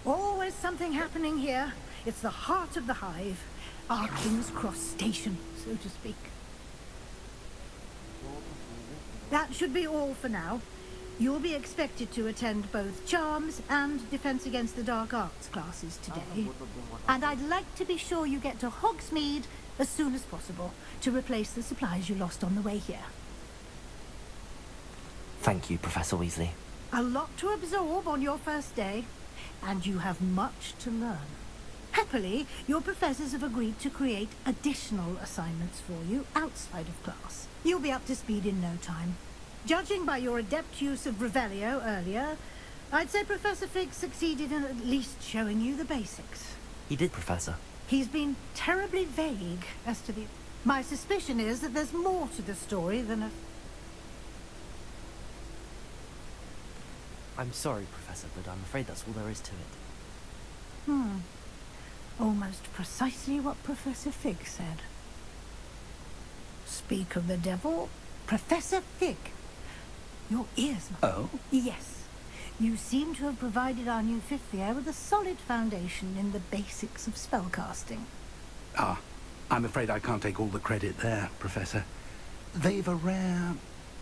Always something happening here. It's the heart of the hive. Our King's Cross station, so to speak. That should be all for now. You'll be expected to attend both Charms and Defense Against the Dark Arts classes today. And I'd like to be sure you get to Hogsmeade as soon as possible to replace the supplies you lost on the way here. Thank you, Professor Weasley. A lot to absorb on your first day, and you have much to learn. Happily, your professors have agreed to create additional assignments for you outside of class. You'll be up to speed in no time. Judging by your adept use of Revelio earlier, I'd say Professor Fig succeeded in at least showing you the basics. He did, Professor. He's been terribly vague as to the... My suspicion is that there's more to the story than a... I'm sorry, Professor, but I'm afraid that's all there is to it. Almost precisely what Professor Fig said. Speak of the devil, Professor Fig. Your ears. Oh? Yes. You seem to have provided our new fifth year with a solid foundation in the basics of spellcasting. Ah, I'm afraid I can't take all the credit there, Professor. They've a rare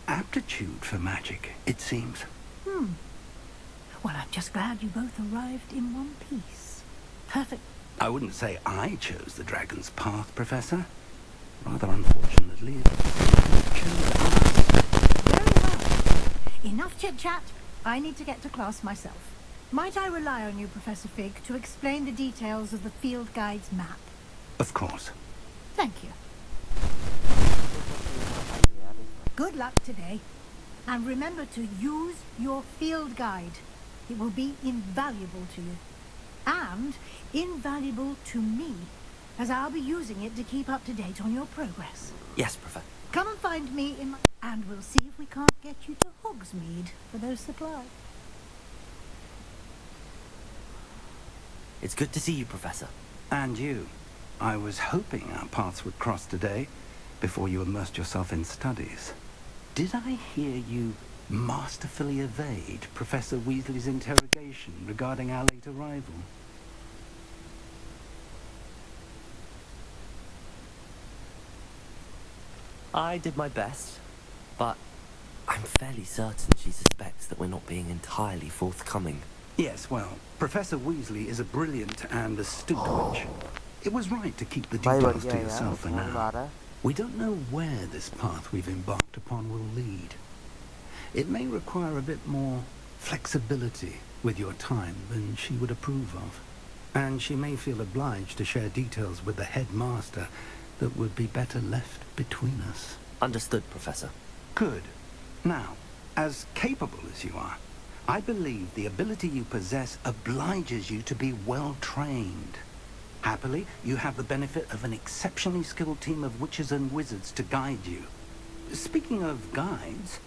aptitude for magic, it seems. Well, I'm just glad you both arrived in one piece. Perfect. I wouldn't say I chose the dragon's path, Professor. Rather unfortunately, it chose us. Very well. Enough chit-chat. I need to get to class myself. Might I rely on you, Professor Fig, to explain the details of the field guide's map? Of course. Thank you. Good luck today. And remember to use your field guide. It will be invaluable to you. And invaluable to me, as I'll be using it to keep up to date on your progress. Yes, Professor. Come and find me in my... And we'll see if we can't get you to Hogsmeade for those supplies. It's good to see you, Professor. And you. I was hoping our paths would cross today, before you immersed yourself in studies. Did I hear you masterfully evade Professor Weasley's interrogation regarding our late arrival? I did my best, but I'm fairly certain she suspects that we're not being entirely forthcoming. Yes, well, Professor Weasley is a brilliant and astute witch. It was right to keep the details to yourself for now. We don't know where this path we've embarked upon will lead. It may require a bit more flexibility with your time than she would approve of. And she may feel obliged to share details with the headmaster that would be better left between us. Understood, Professor. Good. Now, as capable as you are, I believe the ability you possess obliges you to be well trained. Happily, you have the benefit of an exceptionally skilled team of witches and wizards to guide you. Speaking of guides,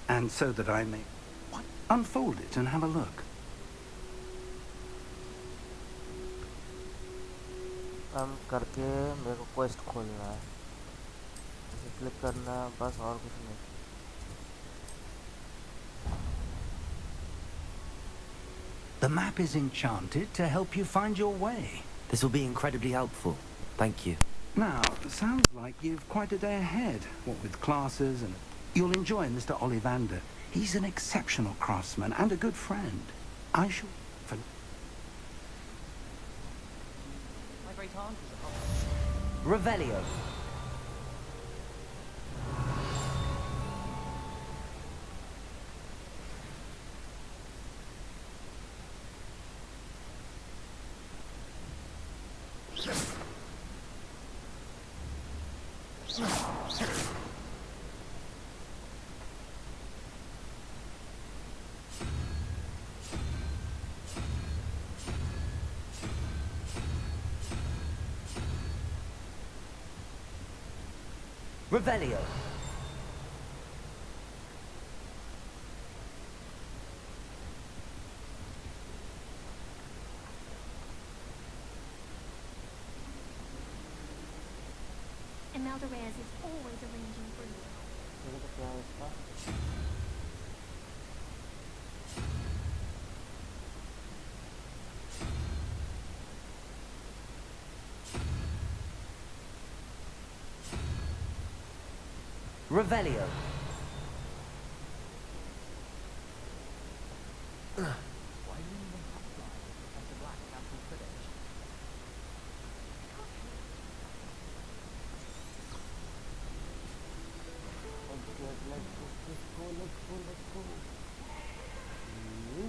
and so that I may... What? Unfold it and have a look. करके मेरे को quest खोलना है, click करना बस, और कुछ नहीं. The map is enchanted to help you find your way. This will be incredibly helpful. Thank you. Now, sounds like you've quite a day ahead, what with classes and... You'll enjoy Mr. Ollivander. He's an exceptional craftsman and a good friend. I shall... Revelio. Revelio. Imelda Reyes is always arranging for you. Revelio.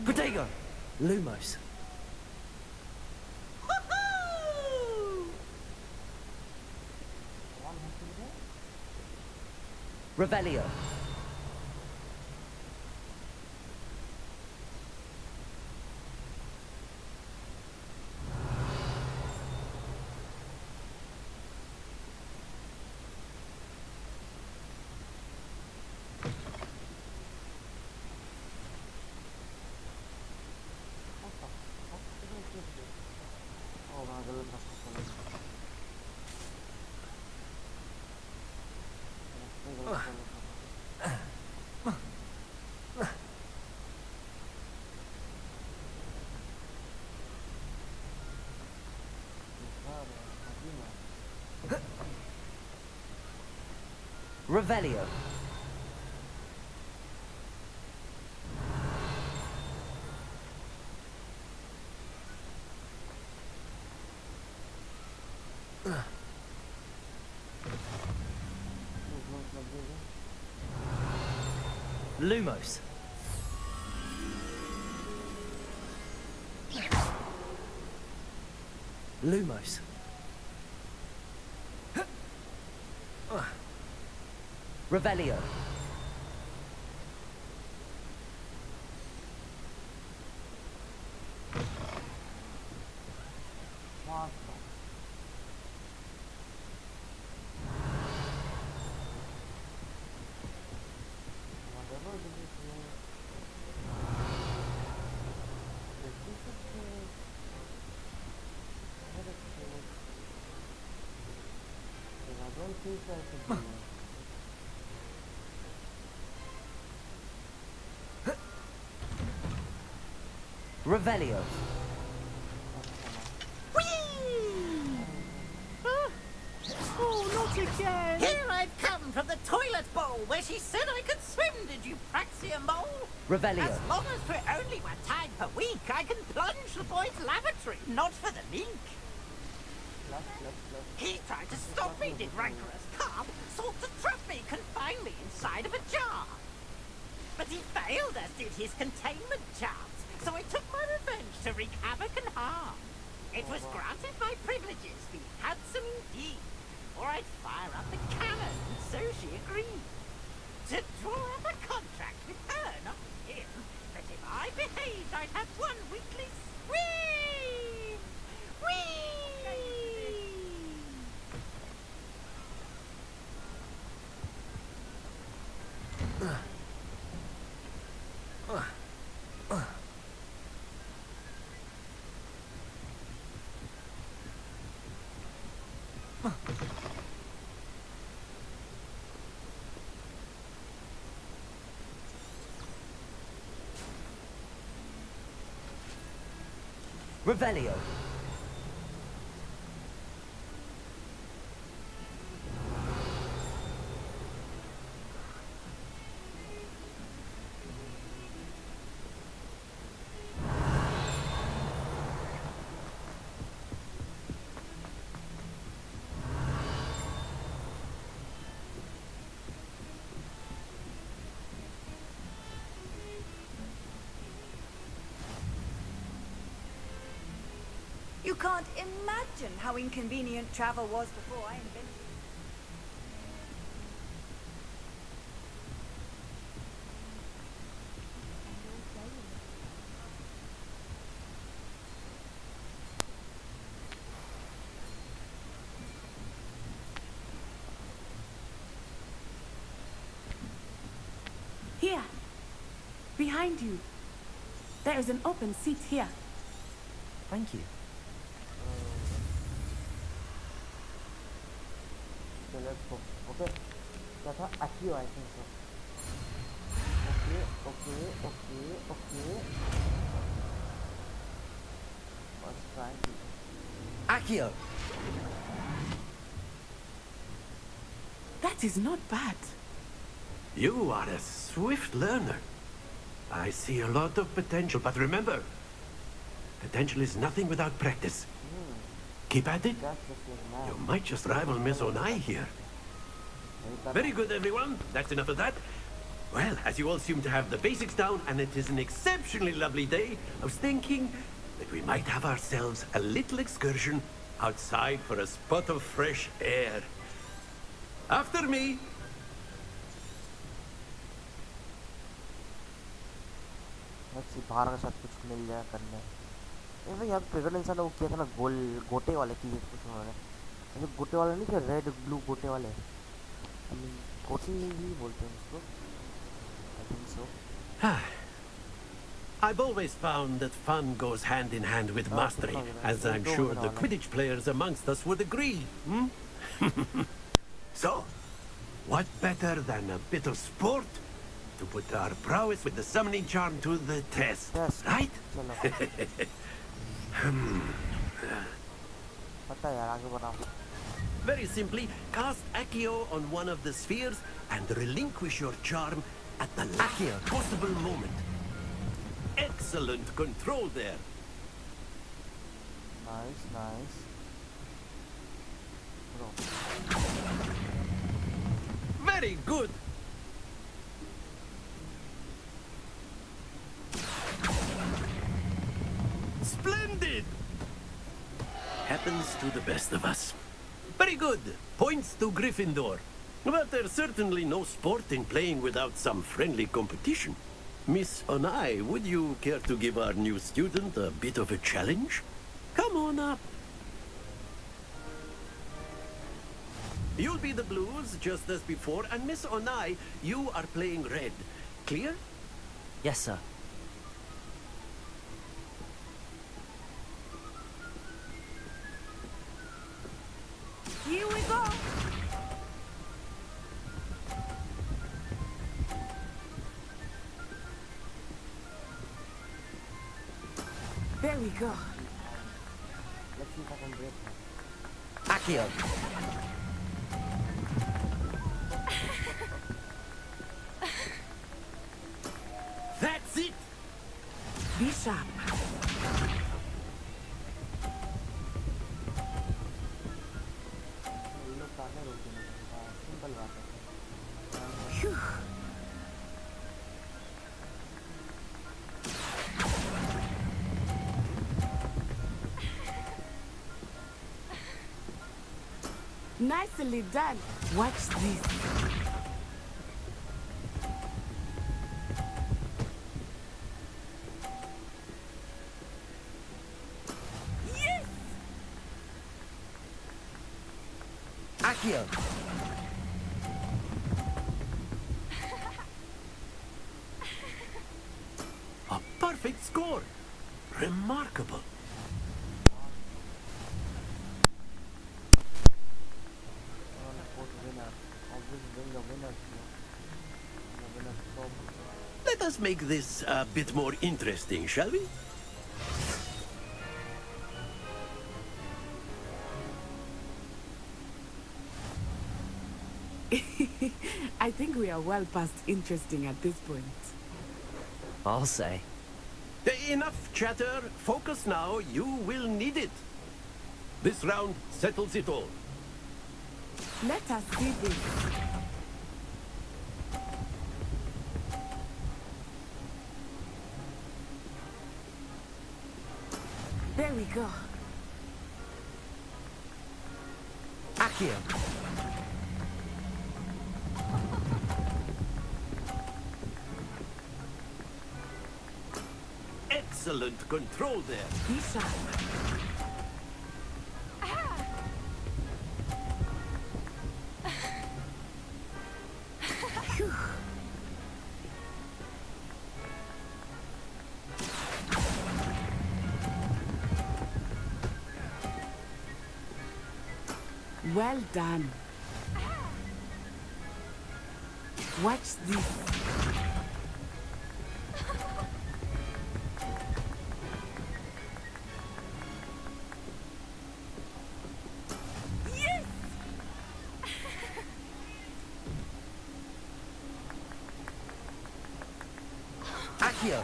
Protego. Lumos. Revelio. Revelio. Lumos. Lumos. Revelio. Revelio. Oh, not again! Here I've come from the toilet bowl where she said I could swim, did you praxia mole? Revelio. As long as for only 1 time per week, I can plunge the boy's lavatory, not for the mink. He tried to stop me, did rancorous carp, sought to trap me, confine me inside of a jar. But he failed, as did his containment charms, so I took my revenge to wreak havoc and harm. It was granted my privileges, be handsome indeed, or I'd fire up the cannon, and so she agreed. To draw up a contract with her, not with him, that if I behaved, I'd have 1 weekly swim! Whee! Revelio. You can't imagine how inconvenient travel was before I invented it. Here. Behind you. There is an open seat here. Thank you. So let's go. Okay. क्या था? Accio, I think so. Okay. Let's try. Accio. That is not bad. You are a swift learner. I see a lot of potential, but remember, potential is nothing without practice. Keep at it. You might just rival Miss Onai here. Very good, everyone. That's enough of that. Well, as you all seem to have the basics down, and it is an exceptionally lovely day, I was thinking that we might have ourselves a little excursion outside for a spot of fresh air. After me. Let's see, बाहर का शायद कुछ मिल जाए करने। ये भाई यहाँ trigger इंसान वो किया था ना गोटे वाले की कुछ उन्होंने ऐसे गोटे वाले नहीं थे रेड ब्लू गोटे वाले गोटे ही बोलते हैं उसको I think so. I've always found that fun goes hand in hand with mastery, as I'm sure the Quidditch players amongst us would agree. So, what better than a bit of sport to put our prowess with the summoning charm to the test, right? Very simply, cast Accio on one of the spheres and relinquish your charm at the last possible moment. Excellent control there. Nice. Very good. Splendid! Happens to the best of us. Very good. Points to Gryffindor. But there's certainly no sport in playing without some friendly competition. Miss Onai, would you care to give our new student a bit of a challenge? Come on up. You'll be the blues, just as before, and Miss Onai, you are playing red. Clear? Yes, sir. Here we go. There we go. Let's see if I can break her. Accio. That's it! Be sharp. Phew. Nicely done. Watch this. Yes! Accio. A perfect score! Remarkable. Let us make this a bit more interesting, shall we? I think we are well past interesting at this point. I'll say. Enough chatter. Focus now. You will need it. This round settles it all. Let us see this. There we go. Accio. Excellent control there. Be sharp. Phew. Well done. Watch this. Yes! Accio.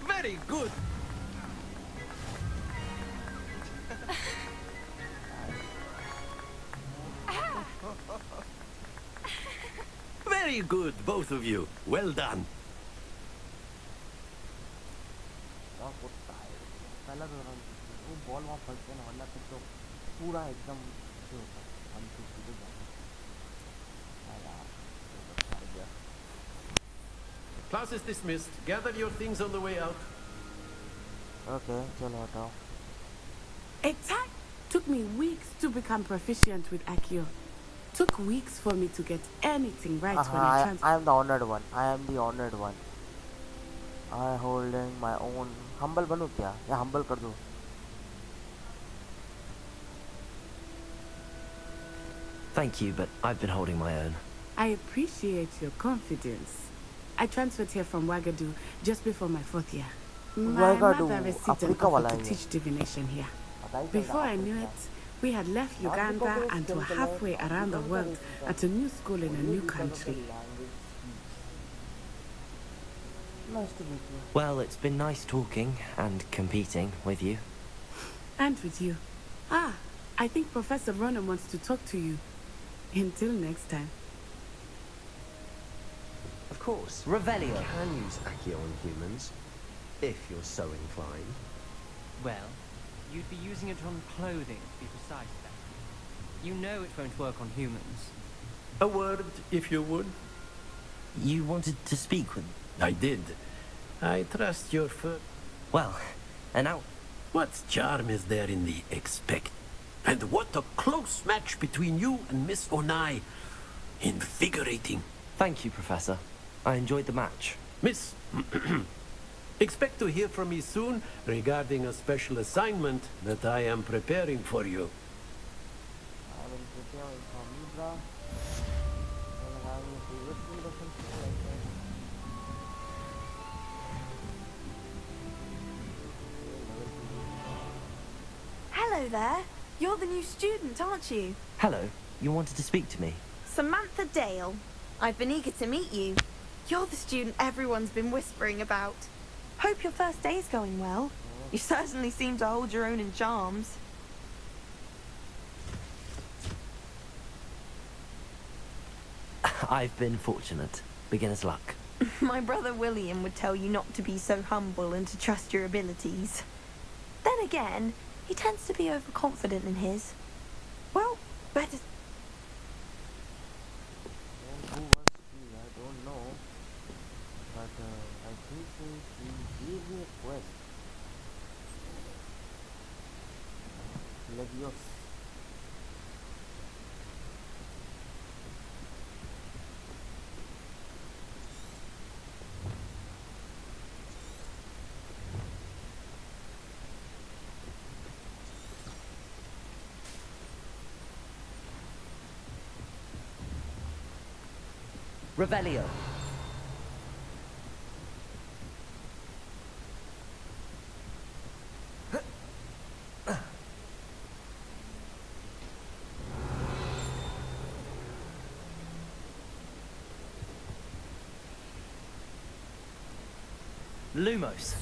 Very good. Very good, both of you. Well done. पहला दौरान वो ball वहाँ फंसते ना वरना फिर तो पूरा एकदम से होता हम तो सीधे जाते हैं। Class is dismissed. Gather your things on the way out. Okay, चलो हटाओ। It took me weeks to become proficient with Accio. Took weeks for me to get anything right when I transferred. I am the honored one. I am the honored one. I holding my own. Humble बनूं क्या? या humble कर दूं? Thank you, but I've been holding my own. I appreciate your confidence. I transferred here from Wagadu just before my 4th year. My mother received an offer to teach divination here. Before I knew it, we had left Uganda and were halfway around the world at a new school in a new country. Nice to meet you. Well, it's been nice talking and competing with you. And with you. I think Professor Ronan wants to talk to you. Until next time. Of course. Revelio. You can use Accio on humans, if you're so inclined. Well, you'd be using it on clothing, to be precise then. You know it won't work on humans. A word, if you would. You wanted to speak with... I did. I trust your Well, and now... What charm is there in the expect? And what a close match between you and Miss Onai. Invigorating. Thank you, Professor. I enjoyed the match. Miss, expect to hear from me soon regarding a special assignment that I am preparing for you. I will prepare for Libra. Hello there. You're the new student, aren't you? Hello, you wanted to speak to me? Samantha Dale. I've been eager to meet you. You're the student everyone's been whispering about. Hope your first day's going well. You certainly seem to hold your own in charms. I've been fortunate. Beginner's luck. My brother William would tell you not to be so humble and to trust your abilities. Then again, he tends to be overconfident in his. Well, better... Who was she? I don't know. But I think she gave me a quest. Levios. Revelio. Lumos.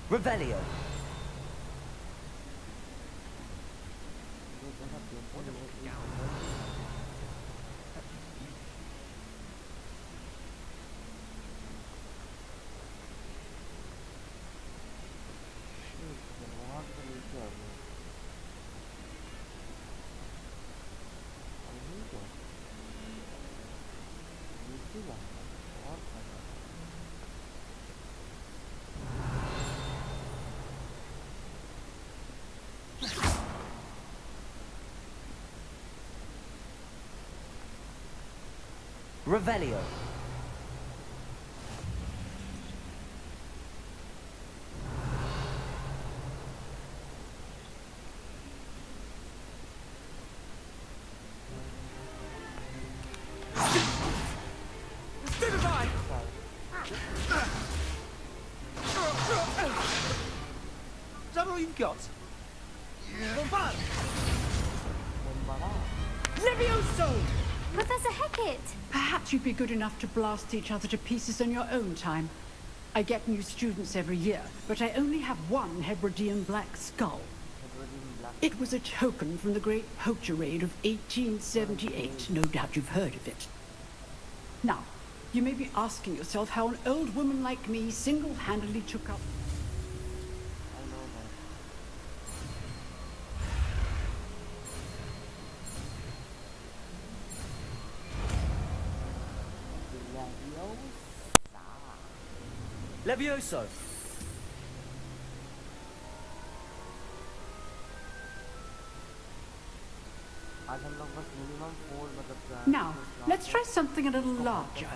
Revelio. Revelio. Instead of I! Is that all you've got? Yeah. Levioso! Professor Hecat! Perhaps you'd be good enough to blast each other to pieces on your own time. I get new students every year, but I only have one Hebridean black skull. It was a token from the Great Poacher Raid of 1878. No doubt you've heard of it. Now, you may be asking yourself how an old woman like me single-handedly took up... Levioso. Now, let's try something a little larger.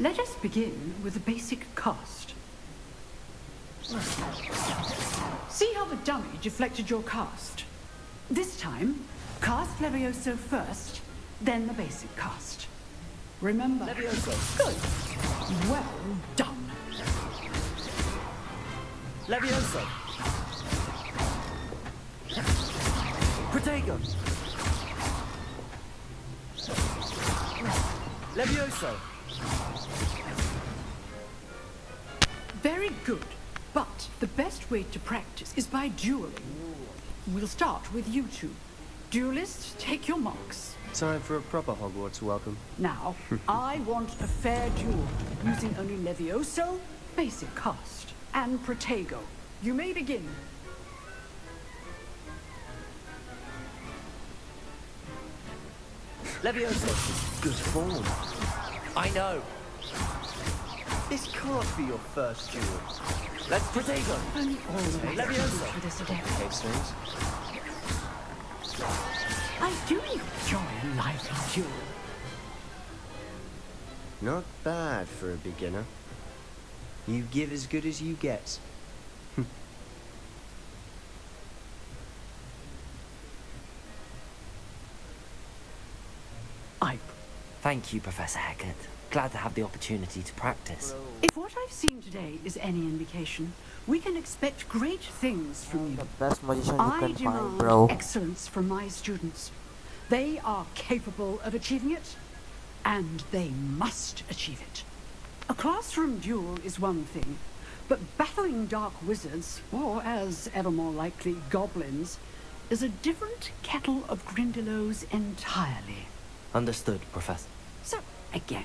Let us begin with the basic cast. See how the dummy deflected your cast? This time, cast Levioso first, then the basic cast. Remember... Levioso. Good. Well done. Levioso. Protego. Levioso. Very good. But the best way to practice is by dueling. We'll start with you two. Duelists, take your marks. Time for a proper Hogwarts welcome. Now, I want a fair duel, using only Levioso, basic cast, and Protego. You may begin. Leviosa, good form. I know. This can't be your first duel. Let's Protego. Only all the way Leviosa. for this adept. Okay, Strings. I do enjoy a lively duel. Not bad for a beginner. You give as good as you get. Thank you, Professor Hecat. Glad to have the opportunity to practice. If what I've seen today is any indication, we can expect great things from you. The best magician you I can demand find, bro. excellence from my students. They are capable of achieving it, and they must achieve it. A classroom duel is one thing, but battling dark wizards, or as ever more likely, goblins, is a different kettle of Grindylows entirely. Understood, Professor. So, again.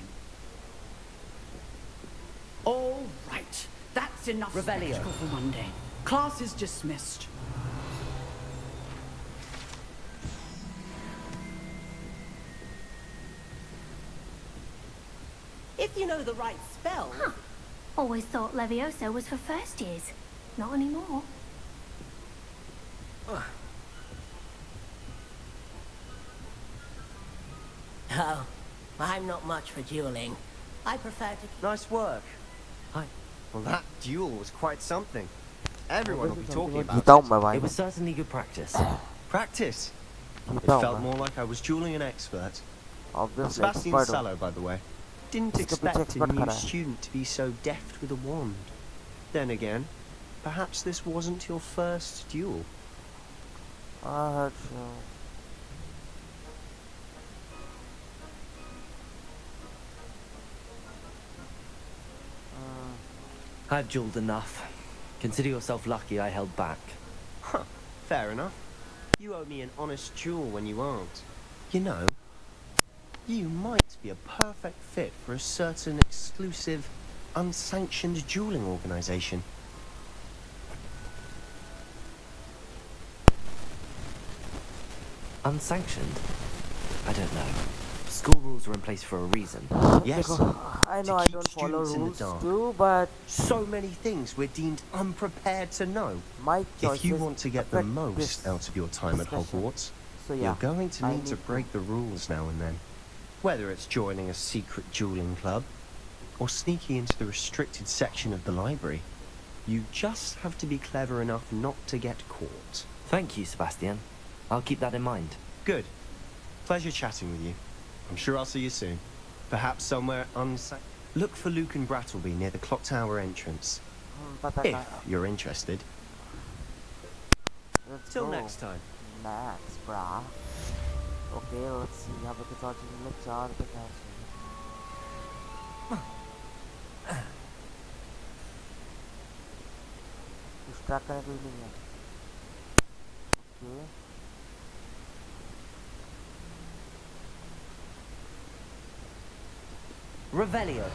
All right. That's enough Revelio. spectacle for one day. Class is dismissed. If you know the right spell. Huh. Always thought Levioso was for first years. Not anymore. Oh, I'm not much for dueling. I prefer to... Nice work. Hi. Well, that duel was quite something. Everyone will be talking about it. It was certainly good practice. Practice? It Então, felt more like I was dueling an expert. Obviously, Sebastian expert. Sallow, by the way. Didn't इसके पीछे expect a expert new खड़ा है. student to be so deft with a wand. Then again, perhaps this wasn't your first duel. I heard so. I've dueled enough. Consider yourself lucky I held back. Huh, fair enough. You owe me an honest duel when you aren't. You know, you might be a perfect fit for a certain exclusive, unsanctioned dueling organization. Unsanctioned? I don't know. School rules are in place for a reason. Yes. I know To I keep don't follow students in the rules dark. too, but So many things we're deemed unprepared to know. my choices If you want to get the affect most this out of your time at discussion. Hogwarts, So yeah, you're going to I need to break the rules now and then. Whether it's joining a secret dueling club, or sneaking into the restricted section of the library, you just have to be clever enough not to get caught. Thank you, Sebastian. I'll keep that in mind. Good. Pleasure chatting with you. I'm sure I'll see you soon. Perhaps somewhere Look for Luke and Brattleby near the clock tower entrance. पता If कहाँ- you're interested. Let's Till go. next time. Next, brah. Okay, let's see. यहाँ पे तो charging में 4 पे क्या कुछ track करने कोई नहीं है. Okay. Revelio.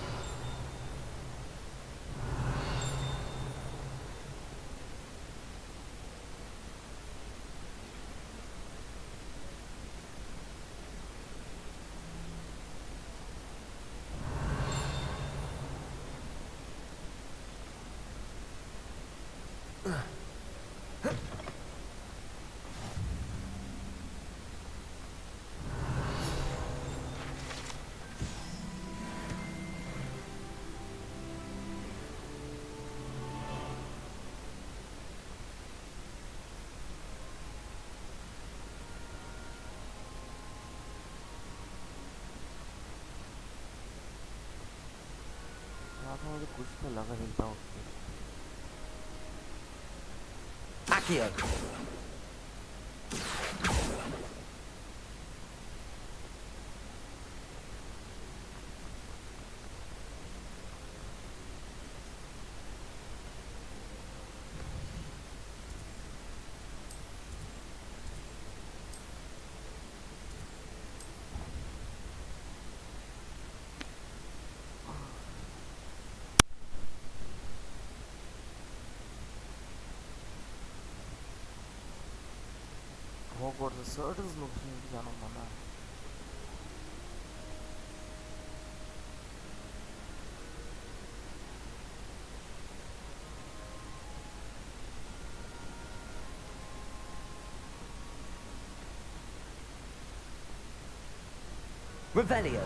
यहाँ पे मुझे कुछ तो लगा हिलता हुआ. Accio. Hogwarts is certain looking जाना मना. Revelio.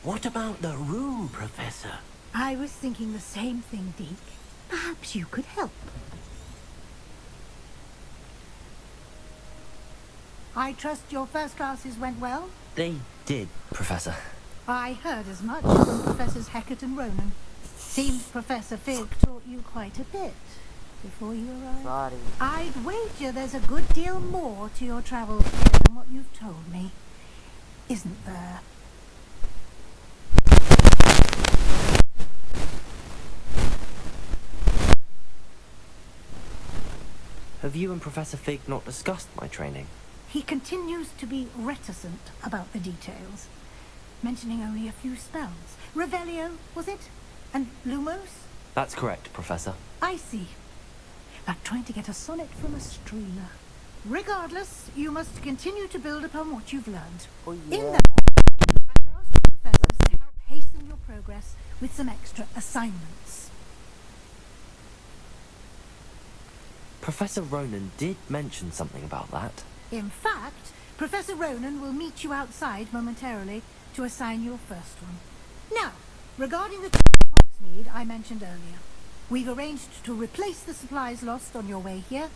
What about the room, Professor? I was thinking the same thing, Deke. Perhaps you could help. I trust your first classes went well? They did, Professor. I heard as much from Professors Hecat and Ronan. Seems Professor Fig taught you quite a bit before you arrived. Sorry. I'd wager there's a good deal more to your travels here than what you've told me. Isn't there? Have you and Professor Fig not discussed my training? He continues to be reticent about the details, mentioning only a few spells. Revelio, was it? And Lumos? That's correct, Professor. I see. Like trying to get a sonnet from a streamer. Regardless, you must continue to build upon what you've learned. Oh, yeah. In that regard, I've asked the professors to help hasten your progress with some extra assignments. Professor Ronan did mention something about that. In fact, Professor Ronan will meet you outside momentarily to assign your first one. Now, regarding the trip to Hogsmeade I mentioned earlier, we've arranged to replace the supplies lost on your way here,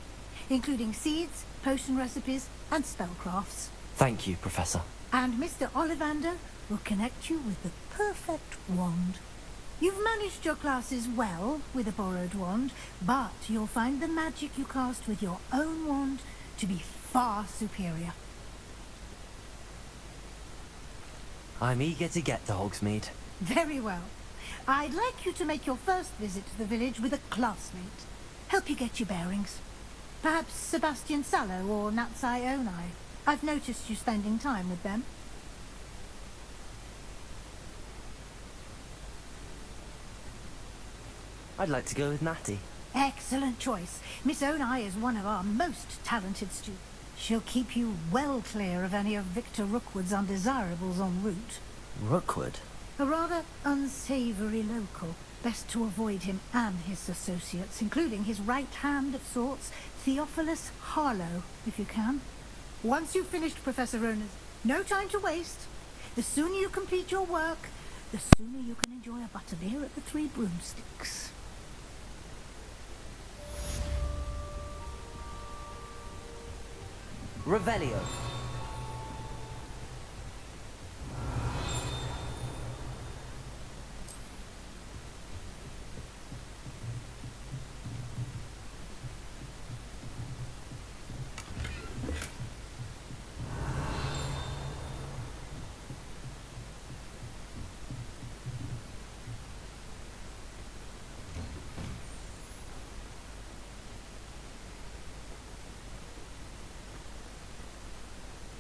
including seeds, potion recipes, and spellcrafts. Thank you, Professor. And Mr. Ollivander will connect you with the perfect wand. You've managed your classes well with a borrowed wand, but you'll find the magic you cast with your own wand to be far superior. I'm eager to get to Hogsmeade. Very well. I'd like you to make your first visit to the village with a classmate. Help you get your bearings. Perhaps Sebastian Sallow or Natsai Onai. I've noticed you spending time with them. I'd like to go with Natty. Excellent choice. Miss Onai is one of our most talented students. She'll keep you well clear of any of Victor Rookwood's undesirables en route. Rookwood? A rather unsavory local. Best to avoid him and his associates, including his right hand of sorts, Theophilus Harlow, if you can. Once you've finished Professor Ronan's, no time to waste. The sooner you complete your work, the sooner you can enjoy a butterbeer at the Three Broomsticks. Revelio.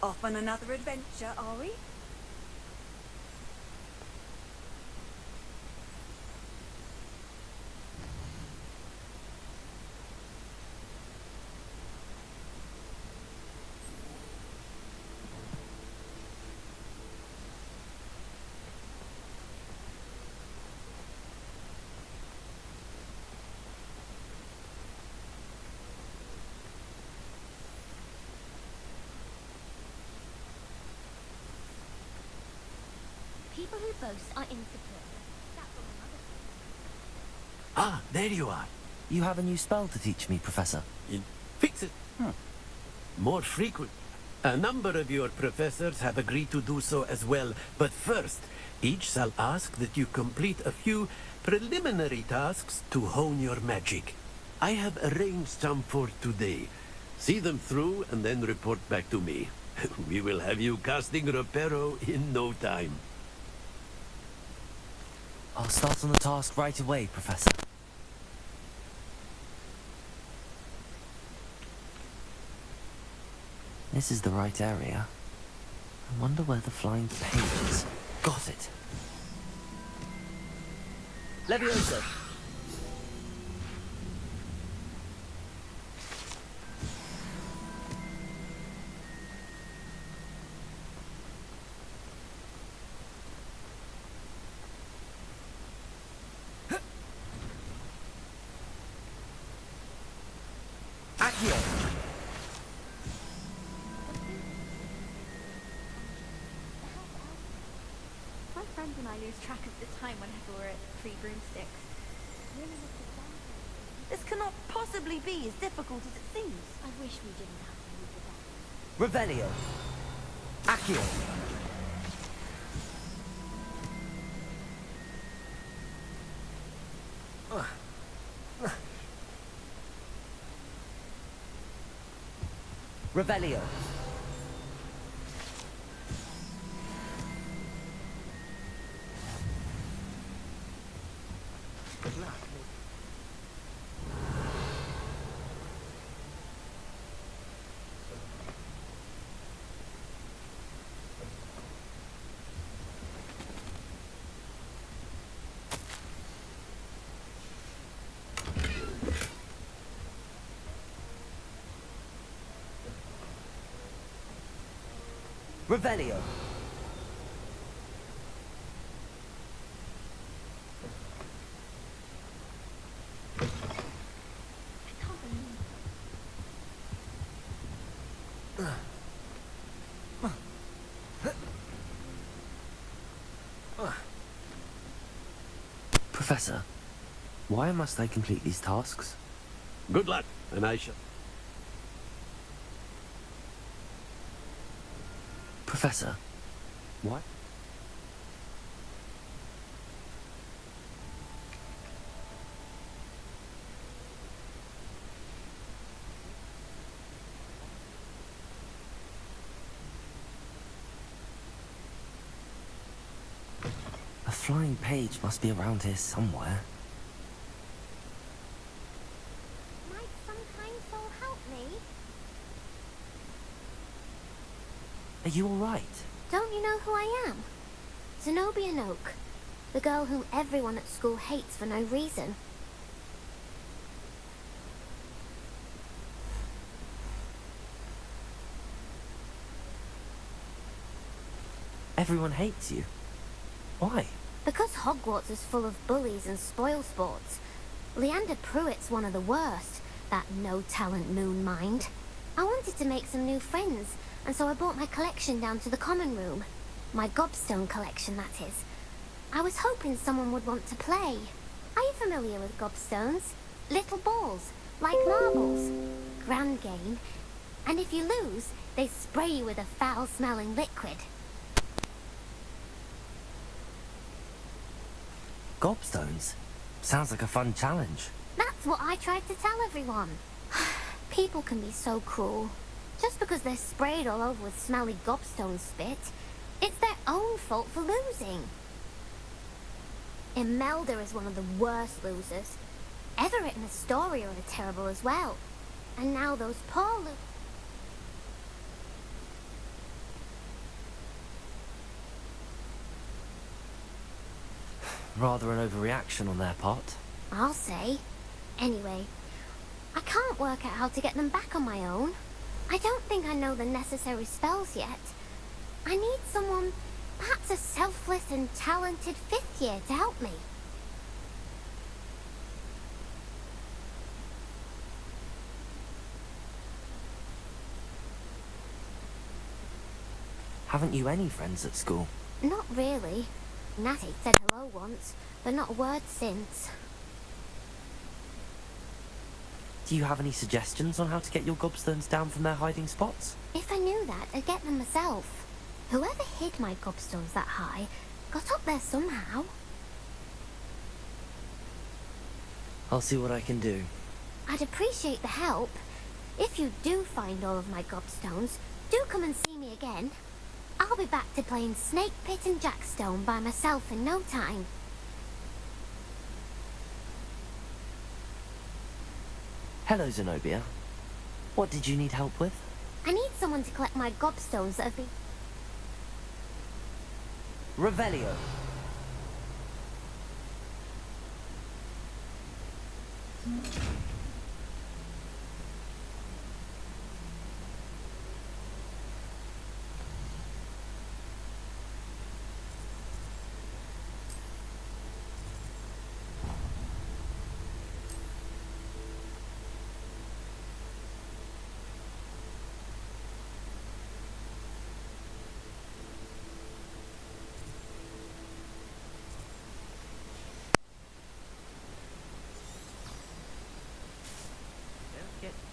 Off on another adventure, are we? People who boast are insecure. That's what my mother said. Ah, there you are. You have a new spell to teach me, Professor. Fix it. More frequent. A number of your professors have agreed to do so as well, but first, each shall ask that you complete a few preliminary tasks to hone your magic. I have arranged some for today. See them through and then report back to me. We will have you casting Reparo in no time. I'll start on the task right away, Professor. This is the right area. I wonder where the flying page is. Got it. Levioso. Accio! My friends and I lose track of the time whenever we're at Three Broomsticks. This cannot possibly be as difficult as it seems. I wish we didn't have to move the back. Revelio! Accio! Revelio! Revelio! Professor, why must I complete these tasks? Good luck, and I shall... Professor, what? A flying page must be around here somewhere. Might some kind soul help me? Are you alright? Don't you know who I am? Zenobia Noak, the girl whom everyone at school hates for no reason. Everyone hates you. Why? Because Hogwarts is full of bullies and spoilsports. Leander Pruitt's one of the worst, that no-talent moon mind. I wanted to make some new friends, and so I brought my collection down to the common room. My gobstone collection, that is. I was hoping someone would want to play. Are you familiar with gobstones? Little balls, like marbles. Grand game. And if you lose, they spray you with a foul-smelling liquid. Gobstones? Sounds like a fun challenge. That's what I tried to tell everyone. People can be so cruel. Just because they're sprayed all over with smelly gobstone spit, it's their own fault for losing. Imelda is one of the worst losers. Everett and Astoria are terrible as well. And now those poor Rather an overreaction on their part. I'll say. Anyway, I can't work out how to get them back on my own. I don't think I know the necessary spells yet. I need someone, perhaps a selfless and talented 5th year to help me. Haven't you any friends at school? Not really. Natty said hello once, but not a word since. Do you have any suggestions on how to get your gobstones down from their hiding spots? If I knew that, I'd get them myself. Whoever hid my gobstones that high got up there somehow. I'll see what I can do. I'd appreciate the help. If you do find all of my gobstones, do come and see me again. I'll be back to playing Snake Pit and Jackstone by myself in no time. Hello, Zenobia. What did you need help with? I need someone to collect my gobstones that have been... Revelio.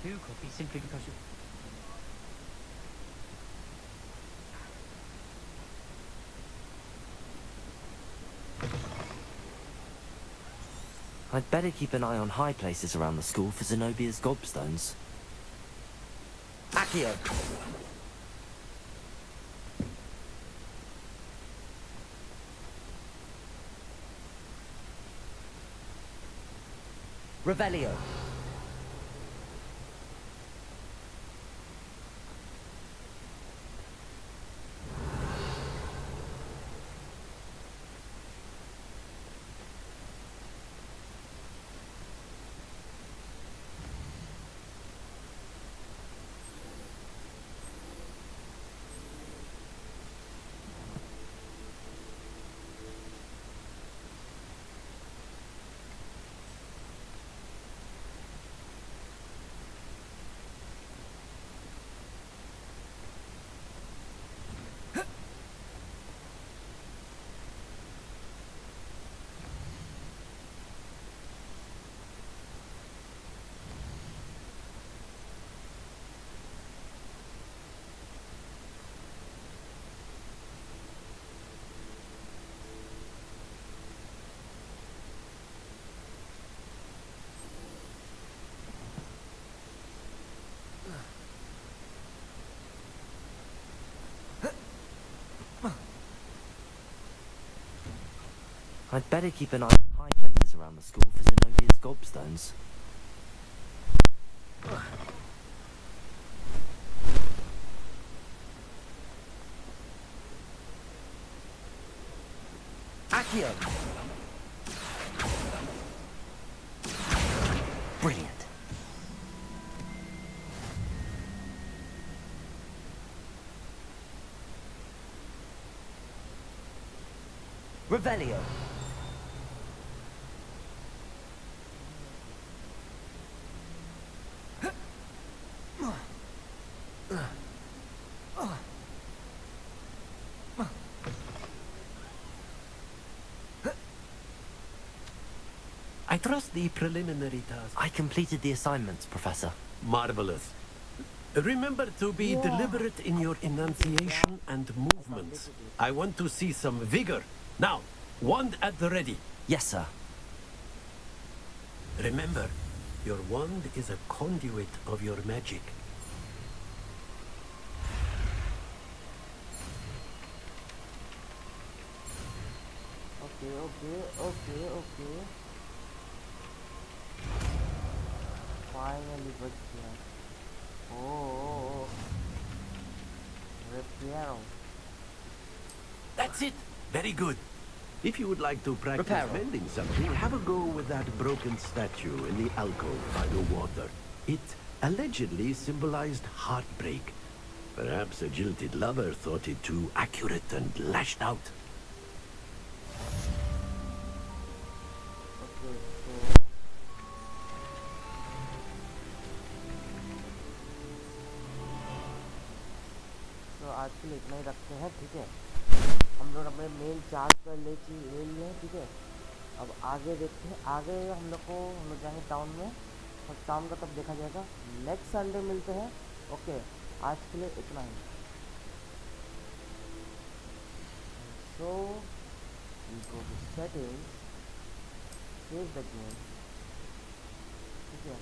2 copies simply because you... I'd better keep an eye on high places around the school for Zenobia's gobstones. Accio! Revelio! I'd better keep an eye on high places around the school for Zenobia's gobstones. Accio! Brilliant. Revelio. I trust the preliminary task. I completed the assignments, Professor. Marvelous. Remember to be deliberate in your enunciation and movements. I want to see some vigor. Now, wand at the ready. Yes, sir. Remember, your wand is a conduit of your magic. Okay. Finally बच गया. Oh. Repair. That's it. Very good. If you would like to practice Reparo. mending something, have a go with that broken statue in the alcove by the water. It allegedly symbolized heartbreak. Perhaps a jilted lover thought it too accurate and lashed out. आज के लिए इतना ही रखते हैं, ठीक है. हम लोग अपने मेन चार्ज पर ले लिए हैं, ठीक है. अब आगे देखते हैं. आगे हम लोग जाएंगे टाउन में और टाउन का तब देखा जाएगा. नेक्स्ट संडे मिलते हैं. ओके, आज के लिए इतना ही. So we go to settings, save the game, ठीक है.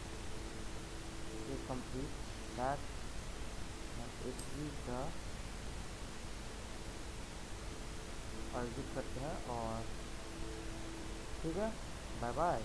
ये कंप्लीट दैट द और एग्जिट करते हैं और ठीक है. Bye bye.